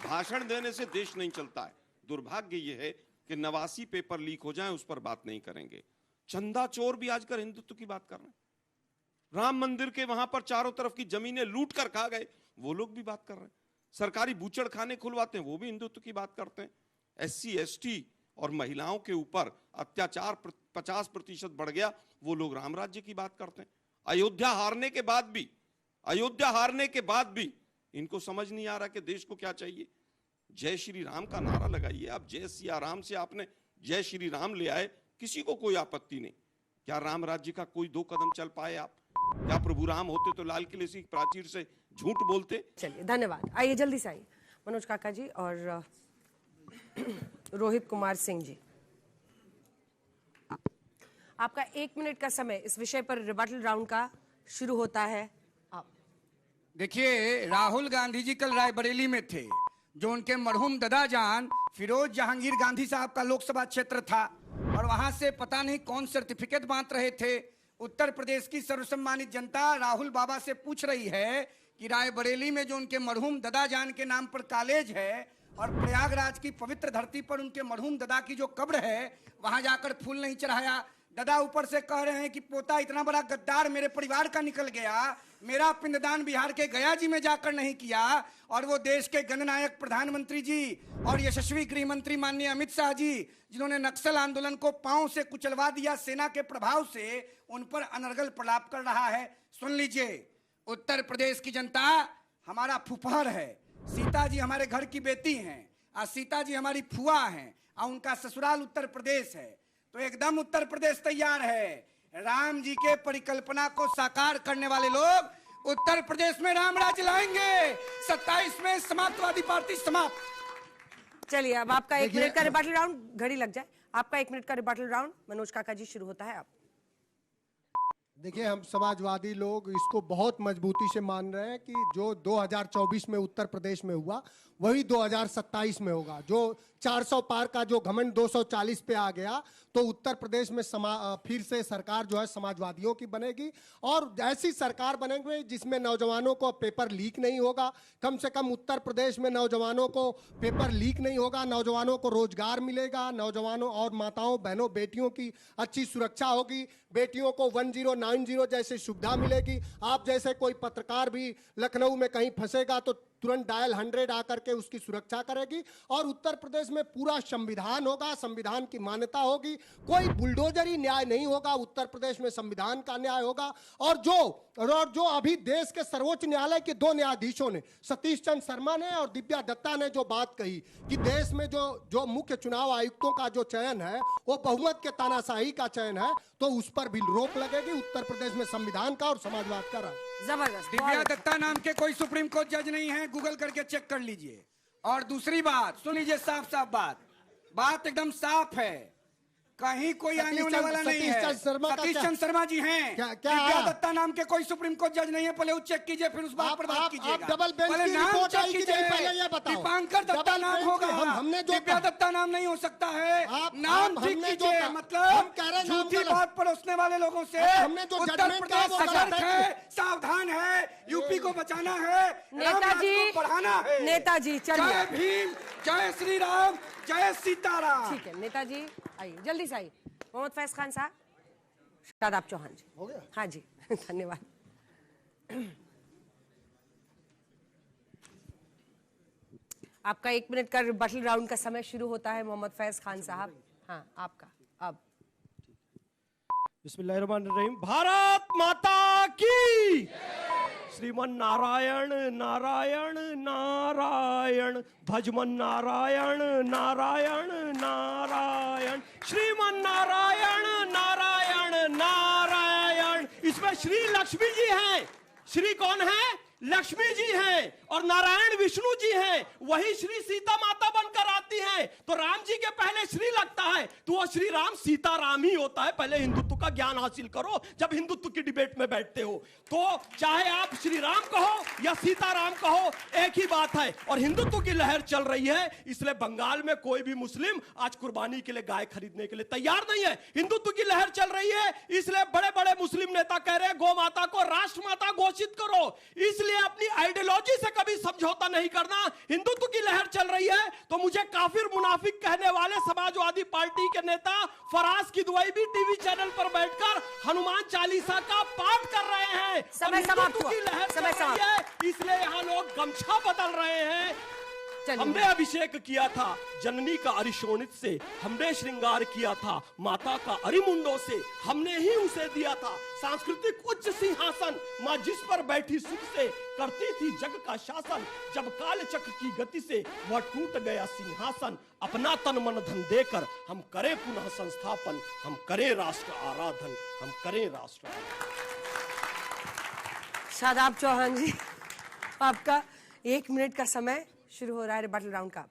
भाषण देने से देश नहीं चलता है। दुर्भाग्य ये है कि 89 पेपर लीक हो जाए, उस पर बात नहीं करेंगे। चंदा चोर भी आजकल हिंदुत्व की बात कर रहे हैं। राम मंदिर के वहां पर चारों तरफ की जमीनें लूट कर खा गए, वो लोग भी बात कर रहे हैं। सरकारी बूचड़ खाने खुलवाते हैं, वो भी हिंदुत्व की बात करते हैं। SC ST और महिलाओं के ऊपर अत्याचार 50% बढ़ गया, वो लोग राम राज्य की बात करते हैं। अयोध्या हारने के बाद भी इनको समझ नहीं आ रहा कि देश को क्या चाहिए। जय श्री राम का नारा लगाइए आप, जय सिया राम से आपने जय श्री राम ले आए, किसी को कोई आपत्ति नहीं। क्या राम राज्य का कोई 2 कदम चल पाए आप? क्या प्रभु राम होते तो लाल किले से प्राचीर से झूठ बोलते? चलिए धन्यवाद। आइए जल्दी से आइए मनोज काका जी और रोहित कुमार सिंह जी। आपका 1 मिनट का समय इस विषय पर रिबटल राउंड का शुरू होता है। आप देखिए, राहुल गांधी जी कल रायबरेली में थे, जो उनके मरहूम दादाजान फिरोज जहांगीर गांधी साहब का लोकसभा क्षेत्र था, और वहां से पता नहीं कौन सर्टिफिकेट बांट रहे थे। उत्तर प्रदेश की सर्वसम्मानित जनता राहुल बाबा से पूछ रही है कि रायबरेली में जो उनके मरहूम दादाजान के नाम पर कॉलेज है और प्रयागराज की पवित्र धरती पर उनके मरहूम दादा की जो कब्र है, वहां जाकर फूल नहीं चढ़ाया। दादा ऊपर से कह रहे हैं कि पोता इतना बड़ा गद्दार मेरे परिवार का निकल गया, मेरा पिंडदान बिहार के गया जी में जाकर नहीं किया, और वो देश के गणनायक प्रधानमंत्री जी और यशस्वी गृह मंत्री माननीय अमित शाह जी, जिन्होंने नक्सल आंदोलन को पांव से कुचलवा दिया सेना के प्रभाव से, उन पर अनर्गल प्रलाप कर रहा है। सुन लीजिए, उत्तर प्रदेश की जनता हमारा फुफहर है, सीता जी हमारे घर की बेटी हैं, और सीता जी हमारी फुआ हैं, और उनका ससुराल उत्तर प्रदेश है। तो एकदम उत्तर प्रदेश तैयार है। राम जी के परिकल्पना को साकार करने वाले लोग उत्तर प्रदेश में राम राज्य लाएंगे। 27 में समाजवादी पार्टी समाप्त। चलिए, अब आपका 1 मिनट का रिबटल राउंड, घड़ी लग जाए, आपका 1 मिनट का रिबटल राउंड मनोज काका जी शुरू होता है। आप देखिए, हम समाजवादी लोग इसको बहुत मजबूती से मान रहे हैं कि जो 2024 में उत्तर प्रदेश में हुआ वही 2027 में होगा। जो 400 पार का जो घमंड 240 पे आ गया, तो उत्तर प्रदेश में फिर से सरकार जो है समाजवादियों की बनेगी, और ऐसी सरकार बनेगी जिसमें नौजवानों को पेपर लीक नहीं होगा। कम से कम उत्तर प्रदेश में नौजवानों को पेपर लीक नहीं होगा, नौजवानों को रोजगार मिलेगा, नौजवानों और माताओं बहनों बेटियों की अच्छी सुरक्षा होगी, बेटियों को 1090 जैसी सुविधा मिलेगी। आप जैसे कोई पत्रकार भी लखनऊ में कहीं फंसेगा तो तुरंत डायल 100 आकर के उसकी सुरक्षा करेगी, और उत्तर प्रदेश में पूरा संविधान होगा, संविधान की मान्यता होगी, कोई बुलडोजरी न्याय नहीं होगा, उत्तर प्रदेश में संविधान का न्याय होगा। और जो अभी देश के सर्वोच्च न्यायालय के 2 न्यायाधीशों ने, सतीश चंद्र शर्मा ने और दिव्या दत्ता ने जो बात कही कि देश में जो मुख्य चुनाव आयुक्तों का जो चयन है वो बहुमत के तानाशाही का चयन है, तो उस पर भी रोक लगेगी। उत्तर प्रदेश में संविधान का और समाजवाद का राज। जबरदस्त। दिव्या दत्ता नाम के कोई सुप्रीम कोर्ट जज नहीं है, गूगल करके चेक कर लीजिए। और दूसरी बात सुन लीजिए, साफ साफ बात एकदम साफ है, कहीं कोई आने होने वाला नहीं है। सतीश चंद्र शर्मा जी हैं, दिव्या दत्ता नाम के कोई सुप्रीम कोर्ट जज नहीं है। पहले वो चेक कीजिए, फिर उस बात पर बात कीजिएगा। पहले नाम चेक कीजिए, दीपांकर दत्ता नाम होगा, दिव्या दत्ता नाम नहीं हो सकता है। नाम ठीक कीजिए, मतलब झूठी बात परोसने वाले लोगों से उत्तर प्रदेश सतर्क है, सावधान है, यूपी को बचाना है, नेताजी बढ़ाना है। नेताजी चलिए, जय भीम, जय श्री राम, जय सीताराम। ठीक है नेताजी, आइए जल्दी से आइए। मोहम्मद फैज खान साहब, शादाब चौहान जी, हो गया? हाँ जी धन्यवाद। आपका 1 मिनट का रिबटल राउंड का समय शुरू होता है मोहम्मद फैज खान साहब। हाँ आपका अब। बिस्मिल्लाहिर्रहमानिर्रहीम। भारत माता की, श्रीमन नारायण नारायण नारायण, भजमन नारायण नारायण नारायण, श्रीमन नारायण नारायण नारायण। इसमें श्री लक्ष्मी जी हैं। श्री कौन है? लक्ष्मी जी हैं, और नारायण विष्णु जी हैं। वही श्री सीता माता बनकर आती हैं, तो राम जी के पहले श्री लगता है, तो वो श्री राम सीता राम ही होता है। पहले हिंदुत्व का ज्ञान हासिल करो जब हिंदुत्व की डिबेट में बैठते हो। तो चाहे आप श्री राम कहो या सीता राम कहो, एक ही बात है। और हिंदुत्व की लहर चल रही है, इसलिए बंगाल में कोई भी मुस्लिम आज कुर्बानी के लिए गाय खरीदने के लिए तैयार नहीं है। हिंदुत्व की लहर चल रही है, इसलिए बड़े बड़े मुस्लिम नेता कह रहे हैं गौ माता को राष्ट्र माता घोषित करो। इसलिए अपनी आइडियोलॉजी से कभी समझौता नहीं करना। हिंदुत्व की लहर चल रही है, तो मुझे काफिर मुनाफिक कहने वाले समाजवादी पार्टी के नेता फराज किदवई भी टीवी चैनल पर बैठकर हनुमान चालीसा का पाठ कर रहे हैं। समय समाप्त हुआ, समय समाप्त। इसलिए यहाँ लोग गमछा बदल रहे हैं। हमने अभिषेक किया था जननी का अरिशोणित से, हमने श्रृंगार किया था माता का अरिमुंडों से, हमने ही उसे दिया था सांस्कृतिक उच्च सिंहासन। माँ जिस पर बैठी सुख से करती थी जग का शासन, जब काल चक्र की गति से वह टूट गया सिंहासन। अपना तन मन धन देकर हम करें पुनः संस्थापन, हम करें राष्ट्र आराधन, हम करें राष्ट्र आराधन। शादाब चौहान जी, आपका 1 मिनट का समय शुरू हो रहा है रिबटल राउंड का।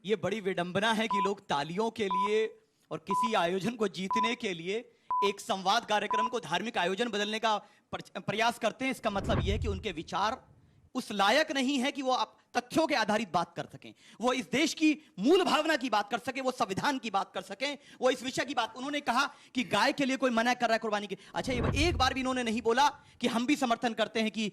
ये बड़ी विडंबना है कि लोग तालियों के लिए और किसी आयोजन को जीतने के लिए एक संवाद कार्यक्रम को धार्मिक आयोजन बदलने का प्रयास करते हैं। इसका मतलब यह है कि उनके विचार उस लायक नहीं है कि वो आप तथ्यों के आधारित बात कर सकें, वो इस देश की मूल भावना की बात कर सकें, वो संविधान की बात कर सकें, वो इस विषय की बात। उन्होंने कहा कि गाय के लिए कोई मना कर रहा है कुर्बानी की। अच्छा, ये एक बार भी इन्होंने नहीं बोला कि हम भी समर्थन करते हैं कि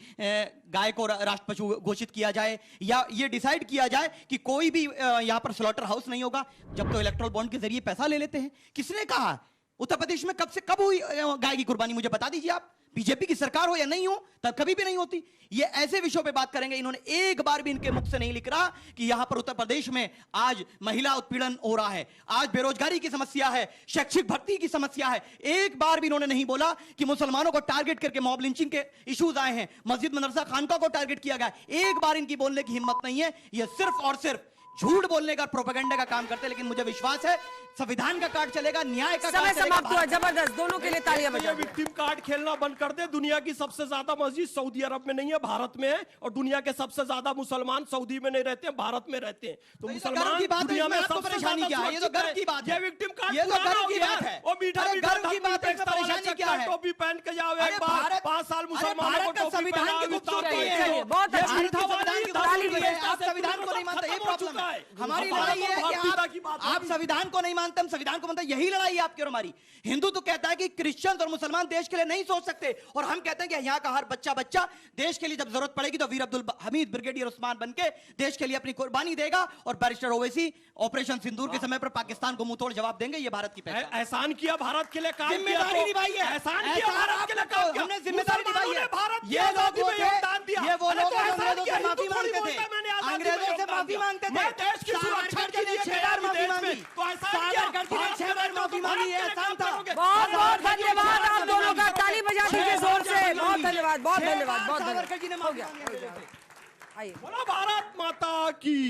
गाय को राष्ट्र पशु घोषित किया जाए या ये डिसाइड किया जाए कि कोई भी यहां पर स्लॉटर हाउस नहीं होगा जब तो इलेक्ट्रल बॉन्ड के जरिए पैसा ले लेते हैं। किसने कहा? उत्तर प्रदेश में कब हुई गाय की कुर्बानी? मुझे बता दीजिए आप। बीजेपी की सरकार हो या नहीं हो, तब कभी भी नहीं होती। ये ऐसे विषयों पे बात करेंगे। इन्होंने एक बार भी इनके मुख से नहीं लिख रहा कि यहां पर उत्तर प्रदेश में आज महिला उत्पीड़न हो रहा है, आज बेरोजगारी की समस्या है, शैक्षिक भर्ती की समस्या है। एक बार भी इन्होंने नहीं बोला कि मुसलमानों को टारगेट करके मॉब लिंचिंग के इश्यूज आए हैं, मस्जिद मदरसा खानका को टारगेट किया गया। एक बार इनकी बोलने की हिम्मत नहीं है। ये सिर्फ और सिर्फ झूठ बोलने का, प्रोपेगेंडा का काम करते हैं। लेकिन मुझे विश्वास है संविधान का कार्ड चलेगा, न्याय का समय समाप्त हुआ। जबरदस्त, दोनों के लिए तालियां बजाओ। विक्टिम कार्ड खेलना बंद कर दे। दुनिया की सबसे ज्यादा मस्जिद सऊदी अरब में नहीं है, भारत में है, और दुनिया के सबसे ज्यादा मुसलमान सऊदी में नहीं रहते हैं, भारत में रहते हैं। तो मुसलमान की बात दुनिया में सबसे परेशानी क्या है? ये तो गर्व की बात है। ये विक्टिम कार्ड, ये तो गर्व की बात है। और मीठा गर्व की बात है, परेशानी क्या है? टोपी पहन के जाओ एक बार, 5 साल मुसलमानों को टोपी संविधान की खूबसूरती है। बहुत अच्छी आप संविधान को नहीं मानते, ये प्रॉब्लम है। हमारी लड़ाई है कि आप संविधान को नहीं मानते, हम संविधान को मानते। यही लड़ाई है आपकी और हमारी। हिंदू तो कहता है कि क्रिश्चियन और मुसलमान देश के लिए नहीं सोच सकते, और हम कहते हैं कि यहाँ का हर बच्चा देश के लिए जब जरूरत पड़ेगी तो वीर अब्दुल हमीद ब्रिगेडियर उस्मान बनके देश के लिए अपनी कुर्बानी देगा, और बैरिस्टर ओवैसी ऑपरेशन सिंदूर के समय पर पाकिस्तान को मुंहतोड़ जवाब देंगे। ये भारत की पहचान। एहसान किया भारत के लिए, काम किया, जिम्मेदारी निभाई है। एहसान किया भारत के लिए, काम किया, हमने जिम्मेदारी निभाई है। ये लोग योगदान दिया, ये वो लोग अंग्रेजों से माफी मांगते मांगते थे, अंग्रेजों से माफी मांगते थे। देश की सुरक्षा के लिए 6 बार माफी मांगी, सावरकर जी ने 6 बार माफी मांगी। ये एहसान था। बहुत बहुत धन्यवाद आप दोनों का, ताली बजा दीजिए जोर से। बहुत धन्यवाद, बहुत धन्यवाद, बहुत सावरकर जी ने धन्यवाद। माफी मांगी। आइए, बोलो भारत माता की,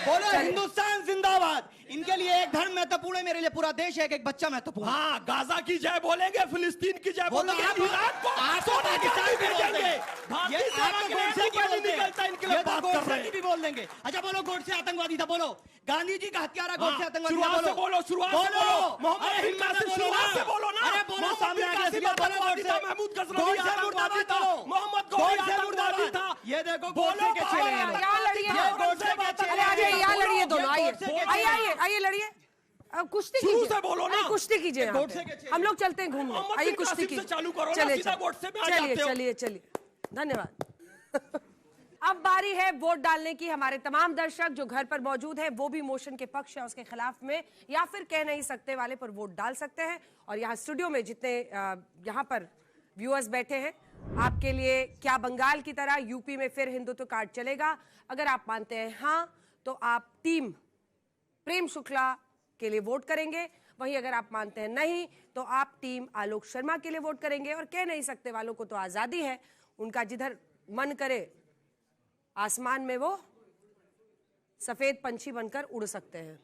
बोलो हिंदुस्तान जिंदाबाद। इनके लिए एक धर्म महत्वपूर्ण है, मेरे लिए पूरा देश है, एक बच्चा महत्वपूर्ण। हाँ, गाजा की जय बोलेंगे, फिलिस्तीन की जय बोलेंगे, इराक को सोने की चाबी भेजेंगे। भारतीय सेना के लिए पानी निकलता है, इनके लिए बात कर रहे हैं। भी बोल देंगे। अच्छा बोलो, गोडसे आतंकवादी था, बोलो गांधी जी का हत्यारा गोडसे आतंकवादी था, शुरुआत से बोलो, शुरुआत से बोलो, मोहम्मद हिम्मत से शुरुआत से बोलो ना। अरे बोलो, सामने आगे से आतंकवादी था, महमूद गजनवी आतंकवादी था, मोहम्मद गौरी आतंकवादी था। ये देखो बोलो के चले हैं, यहाँ लड़िए। अरे आइए, यहाँ लड़िए दोनों। आइए आइए आइए लड़िए। कुश्ती शुरू कीजिए। से बोलो ना। कुश्ती कीजिए यहाँ पे। हम लोग चलते हैं घूमने। आइए कुश्ती कीजिए। चालू करो ना, चलिए सीधा वोट से में आ चलिए जाते हो। चलिए चलिए, धन्यवाद। अब बारी है वोट डालने की। हमारे तमाम दर्शक जो घर पर मौजूद हैं वो भी मोशन के पक्ष या उसके खिलाफ में या फिर कह नहीं सकते वाले पर वोट डाल सकते हैं। और यहाँ स्टूडियो में जितने यहाँ पर व्यूअर्स बैठे हैं, आपके लिए क्या बंगाल की तरह यूपी में फिर हिंदुत्व कार्ड चलेगा? अगर आप मानते हैं हाँ, तो आप टीम प्रेम शुक्ला के लिए वोट करेंगे। वहीं अगर आप मानते हैं नहीं, तो आप टीम आलोक शर्मा के लिए वोट करेंगे। और कह नहीं सकते वालों को तो आजादी है, उनका जिधर मन करे आसमान में वो सफेद पंछी बनकर उड़ सकते हैं।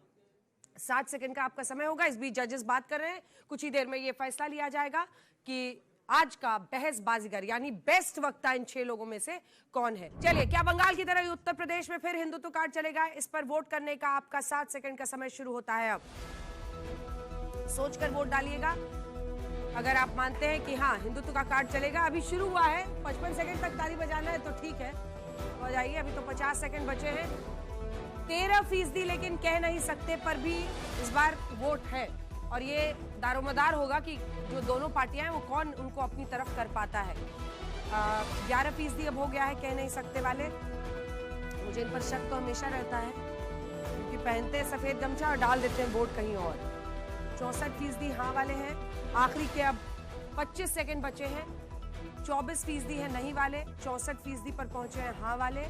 60 सेकंड का आपका समय होगा। इस बीच जजेस बात कर रहे हैं। कुछ ही देर में ये फैसला लिया जाएगा कि आज का बहस बाजीगर यानी बेस्ट वक्ता इन 6 लोगों में से कौन है। चलिए, क्या बंगाल की तरह उत्तर प्रदेश में फिर हिंदुत्व कार्ड चलेगा? इस पर वोट करने का आपका 60 सेकंड का समय शुरू होता है। अब सोचकर वोट डालिएगा। अगर आप मानते हैं कि हाँ हिंदुत्व का कार्ड चलेगा, अभी शुरू हुआ है, 55 सेकंड तक ताली बजाना है तो ठीक है, हो जाइए। अभी तो 50 सेकंड बचे हैं। 13% लेकिन कह नहीं सकते पर भी इस बार वोट है, और ये दारोमदार होगा कि जो दोनों पार्टियां हैं वो कौन उनको अपनी तरफ कर पाता है। 11% अब हो गया है कह नहीं सकते वाले। मुझे इन पर शक तो हमेशा रहता है क्योंकि पहनते हैं सफेद गमछा और डाल देते हैं वोट कहीं और। 64% हाँ वाले हैं। आखिरी के अब 25 सेकंड बचे हैं। 24% है नहीं वाले, 64% पर पहुंचे हैं हाँ वाले,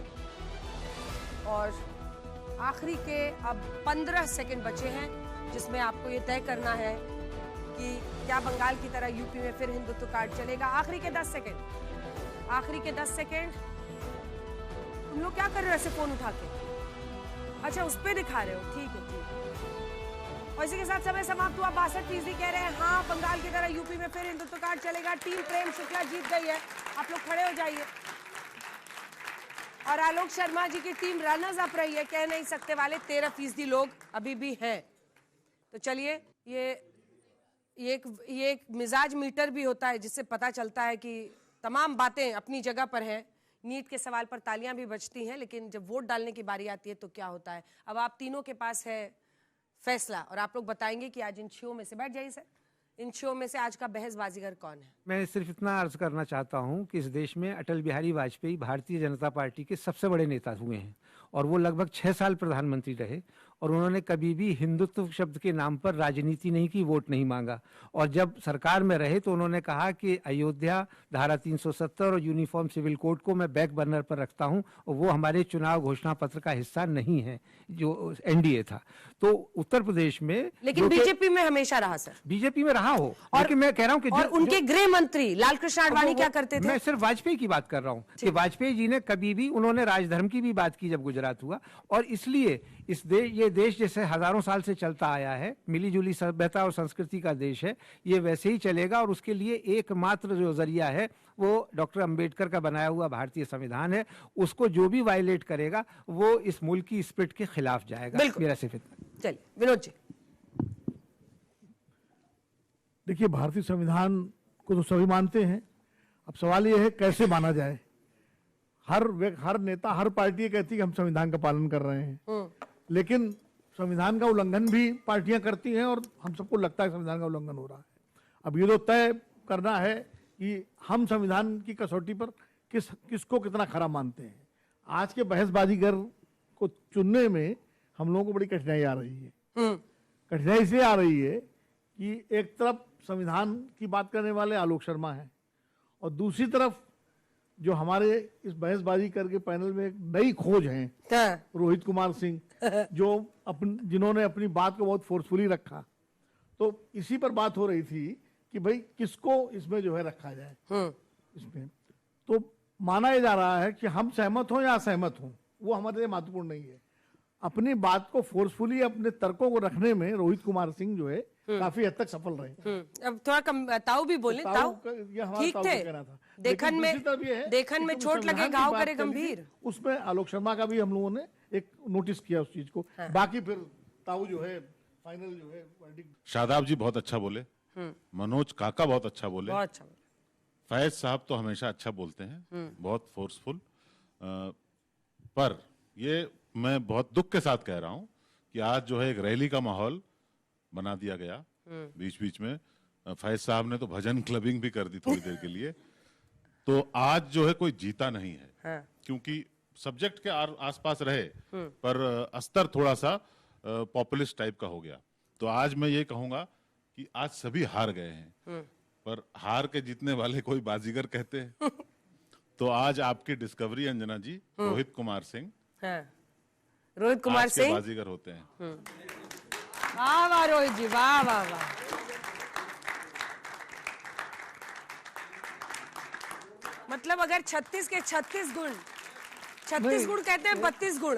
और आखिरी के अब 15 सेकंड बचे हैं जिसमें आपको ये तय करना है कि क्या बंगाल की तरह यूपी में फिर हिंदुत्व कार्ड चलेगा। आखिरी के 10 सेकंड, आखिरी के 10 सेकंड। तुम लोग क्या कर रहे हो ऐसे फोन उठा के? अच्छा, उस पे दिखा रहे हो, ठीक है ठीक है। और इसी के साथ समय समाप्त हुआ। 62% कह रहे हैं हाँ बंगाल की तरह यूपी में फिर हिंदुत्व कार्ड चलेगा। टीम प्रेम शुक्ला जीत गई है। आप लोग खड़े हो जाइए। और आलोक शर्मा जी की टीम रनर्स अप रही है। कह नहीं सकते वाले 13% लोग अभी भी हैं। तो चलिए, ये एक मिजाज मीटर भी होता है जिससे पता चलता है कि तमाम बातें अपनी जगह पर हैं। नीट के सवाल पर तालियां भी बजती हैं, लेकिन जब वोट डालने की बारी आती है तो क्या होता है। अब आप तीनों के पास है फैसला और आप लोग बताएंगे कि आज इन छो में से, बैठ जाइए सर, इन छो में से आज का बहसबाजीगर कौन है। मैं सिर्फ इतना अर्ज करना चाहता हूं कि इस देश में अटल बिहारी वाजपेयी भारतीय जनता पार्टी के सबसे बड़े नेता हुए हैं और वो लगभग 6 साल प्रधानमंत्री रहे और उन्होंने कभी भी हिंदुत्व शब्द के नाम पर राजनीति नहीं की, वोट नहीं मांगा। और जब सरकार में रहे तो उन्होंने कहा कि अयोध्या, धारा 370 और यूनिफॉर्म सिविल कोड को मैं बैक बर्नर पर रखता हूं और वो हमारे चुनाव घोषणा पत्र का हिस्सा नहीं है जो एनडीए था। तो उत्तर प्रदेश में, लेकिन बीजेपी में हमेशा रहा सर, बीजेपी में रहा हो, लेकिन मैं कह रहा हूं कि और उनके गृह मंत्री लालकृष्ण आडवाणी क्या करते थे। मैं सिर्फ वाजपेयी की बात कर रहा हूं कि वाजपेयी जी ने कभी भी, उन्होंने राजधर्म की भी बात की जब गुजरात हुआ, और इसलिए ये देश जैसे हजारों साल से चलता आया है, मिली जुली सभ्यता और संस्कृति का देश है, ये वैसे ही चलेगा। और उसके लिए एकमात्र जो जरिया है वो डॉक्टर अंबेडकर का बनाया हुआ भारतीय संविधान है। उसको जो भी वायलेट करेगा वो इस मुल्क की स्पिरिट के खिलाफ जाएगा। मेरा सिर्फ इतना। चलिए विनोद जी। देखिए, भारतीय संविधान को तो सभी मानते हैं, अब सवाल ये है कैसे माना जाए। हर नेता, हर पार्टी ये कहती है कि हम संविधान का पालन कर रहे हैं, लेकिन संविधान का उल्लंघन भी पार्टियां करती हैं और हम सबको लगता है संविधान का उल्लंघन हो रहा है। अब ये तो तय करना है कि हम संविधान की कसौटी पर किसको कितना खरा मानते हैं। आज के बहसबाजीगर को चुनने में हम लोगों को बड़ी कठिनाई आ रही है। कठिनाई इसलिए आ रही है कि एक तरफ संविधान की बात करने वाले आलोक शर्मा हैं और दूसरी तरफ जो हमारे इस बहसबाजी करके पैनल में एक नई खोज है रोहित कुमार सिंह, जो जिन्होंने अपनी बात को बहुत फोर्सफुली रखा। तो इसी पर बात हो रही थी कि भाई किसको इसमें जो है रखा जाए। इसमें तो माना यह जा रहा है कि हम सहमत हों या असहमत हों, वो हमारे लिए महत्वपूर्ण नहीं है। अपनी बात को फोर्सफुली, अपने तर्कों को रखने में रोहित कुमार सिंह जो है काफी हद तक सफल रहे। अब थोड़ा कम ताऊ भी बोले, ताऊ ठीक थे, देखन में चोट लगे घाव करे गंभीर। उसमें आलोक शर्मा का भी हम लोगों ने एक नोटिस किया उस चीज को। बाकी फिर ताऊ जो है फाइनल जो है। शादाब जी बहुत अच्छा बोले, मनोज काका बहुत अच्छा बोले, बहुत अच्छा। फैज साहब तो हमेशा अच्छा बोलते हैं, बहुत फोर्सफुल। पर ये मैं बहुत दुख के साथ कह रहा हूं कि आज जो है एक रैली का माहौल बना दिया गया बीच बीच में। फैज साहब ने तो भजन क्लबिंग भी कर दी थोड़ी देर के लिए। तो आज जो है कोई जीता नहीं है, क्योंकि सब्जेक्ट के आसपास रहे पर अस्तर थोड़ा सा पॉपुलिस्ट टाइप का हो गया। तो आज मैं ये कहूंगा कि आज सभी हार गए हैं, पर हार के जीतने वाले कोई बाजीगर कहते हैं। तो आज आपकी डिस्कवरी अंजना जी, रोहित कुमार सिंह, रोहित कुमार सिंह बाजीगर होते हैं। वाह वाह रोहित जी, वाह वाह वाह। मतलब अगर 36 के 36 गुण, 36 गुण कहते हैं 32 गुण,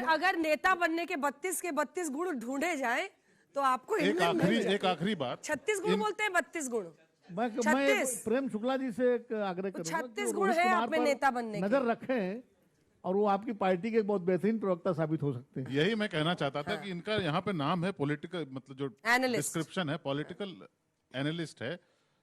अगर नेता बनने के 32 के 32 गुण ढूंढे जाए तो आपको एक आखिरी बात, 36 गुण बोलते हैं 32 गुण। मैं प्रेम शुक्ला जी से एक आग्रह करूंगा, 36 गुण है आप में नेता बनने, नजर रखें और वो आपकी पार्टी के बहुत बेहतरीन प्रवक्ता साबित हो सकते हैं। यही मैं कहना चाहता था कि इनका यहाँ पे नाम है पॉलिटिकल, मतलब जो डिस्क्रिप्शन है पॉलिटिकल एनालिस्ट है,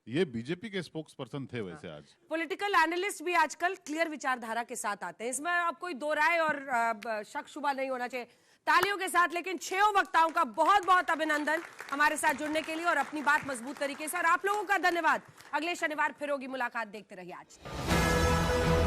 ये बीजेपी के स्पोक्स पर्सन थे। वैसे आज पॉलिटिकल एनालिस्ट भी आजकल क्लियर विचारधारा के साथ आते हैं, इसमें अब कोई दो राय और शक शुबा नहीं होना चाहिए। तालियों के साथ लेकिन 6 वक्ताओं का बहुत बहुत अभिनंदन हमारे साथ जुड़ने के लिए और अपनी बात मजबूत तरीके से, और आप लोगों का धन्यवाद। अगले शनिवार फिर होगी मुलाकात, देखते रहिए आज।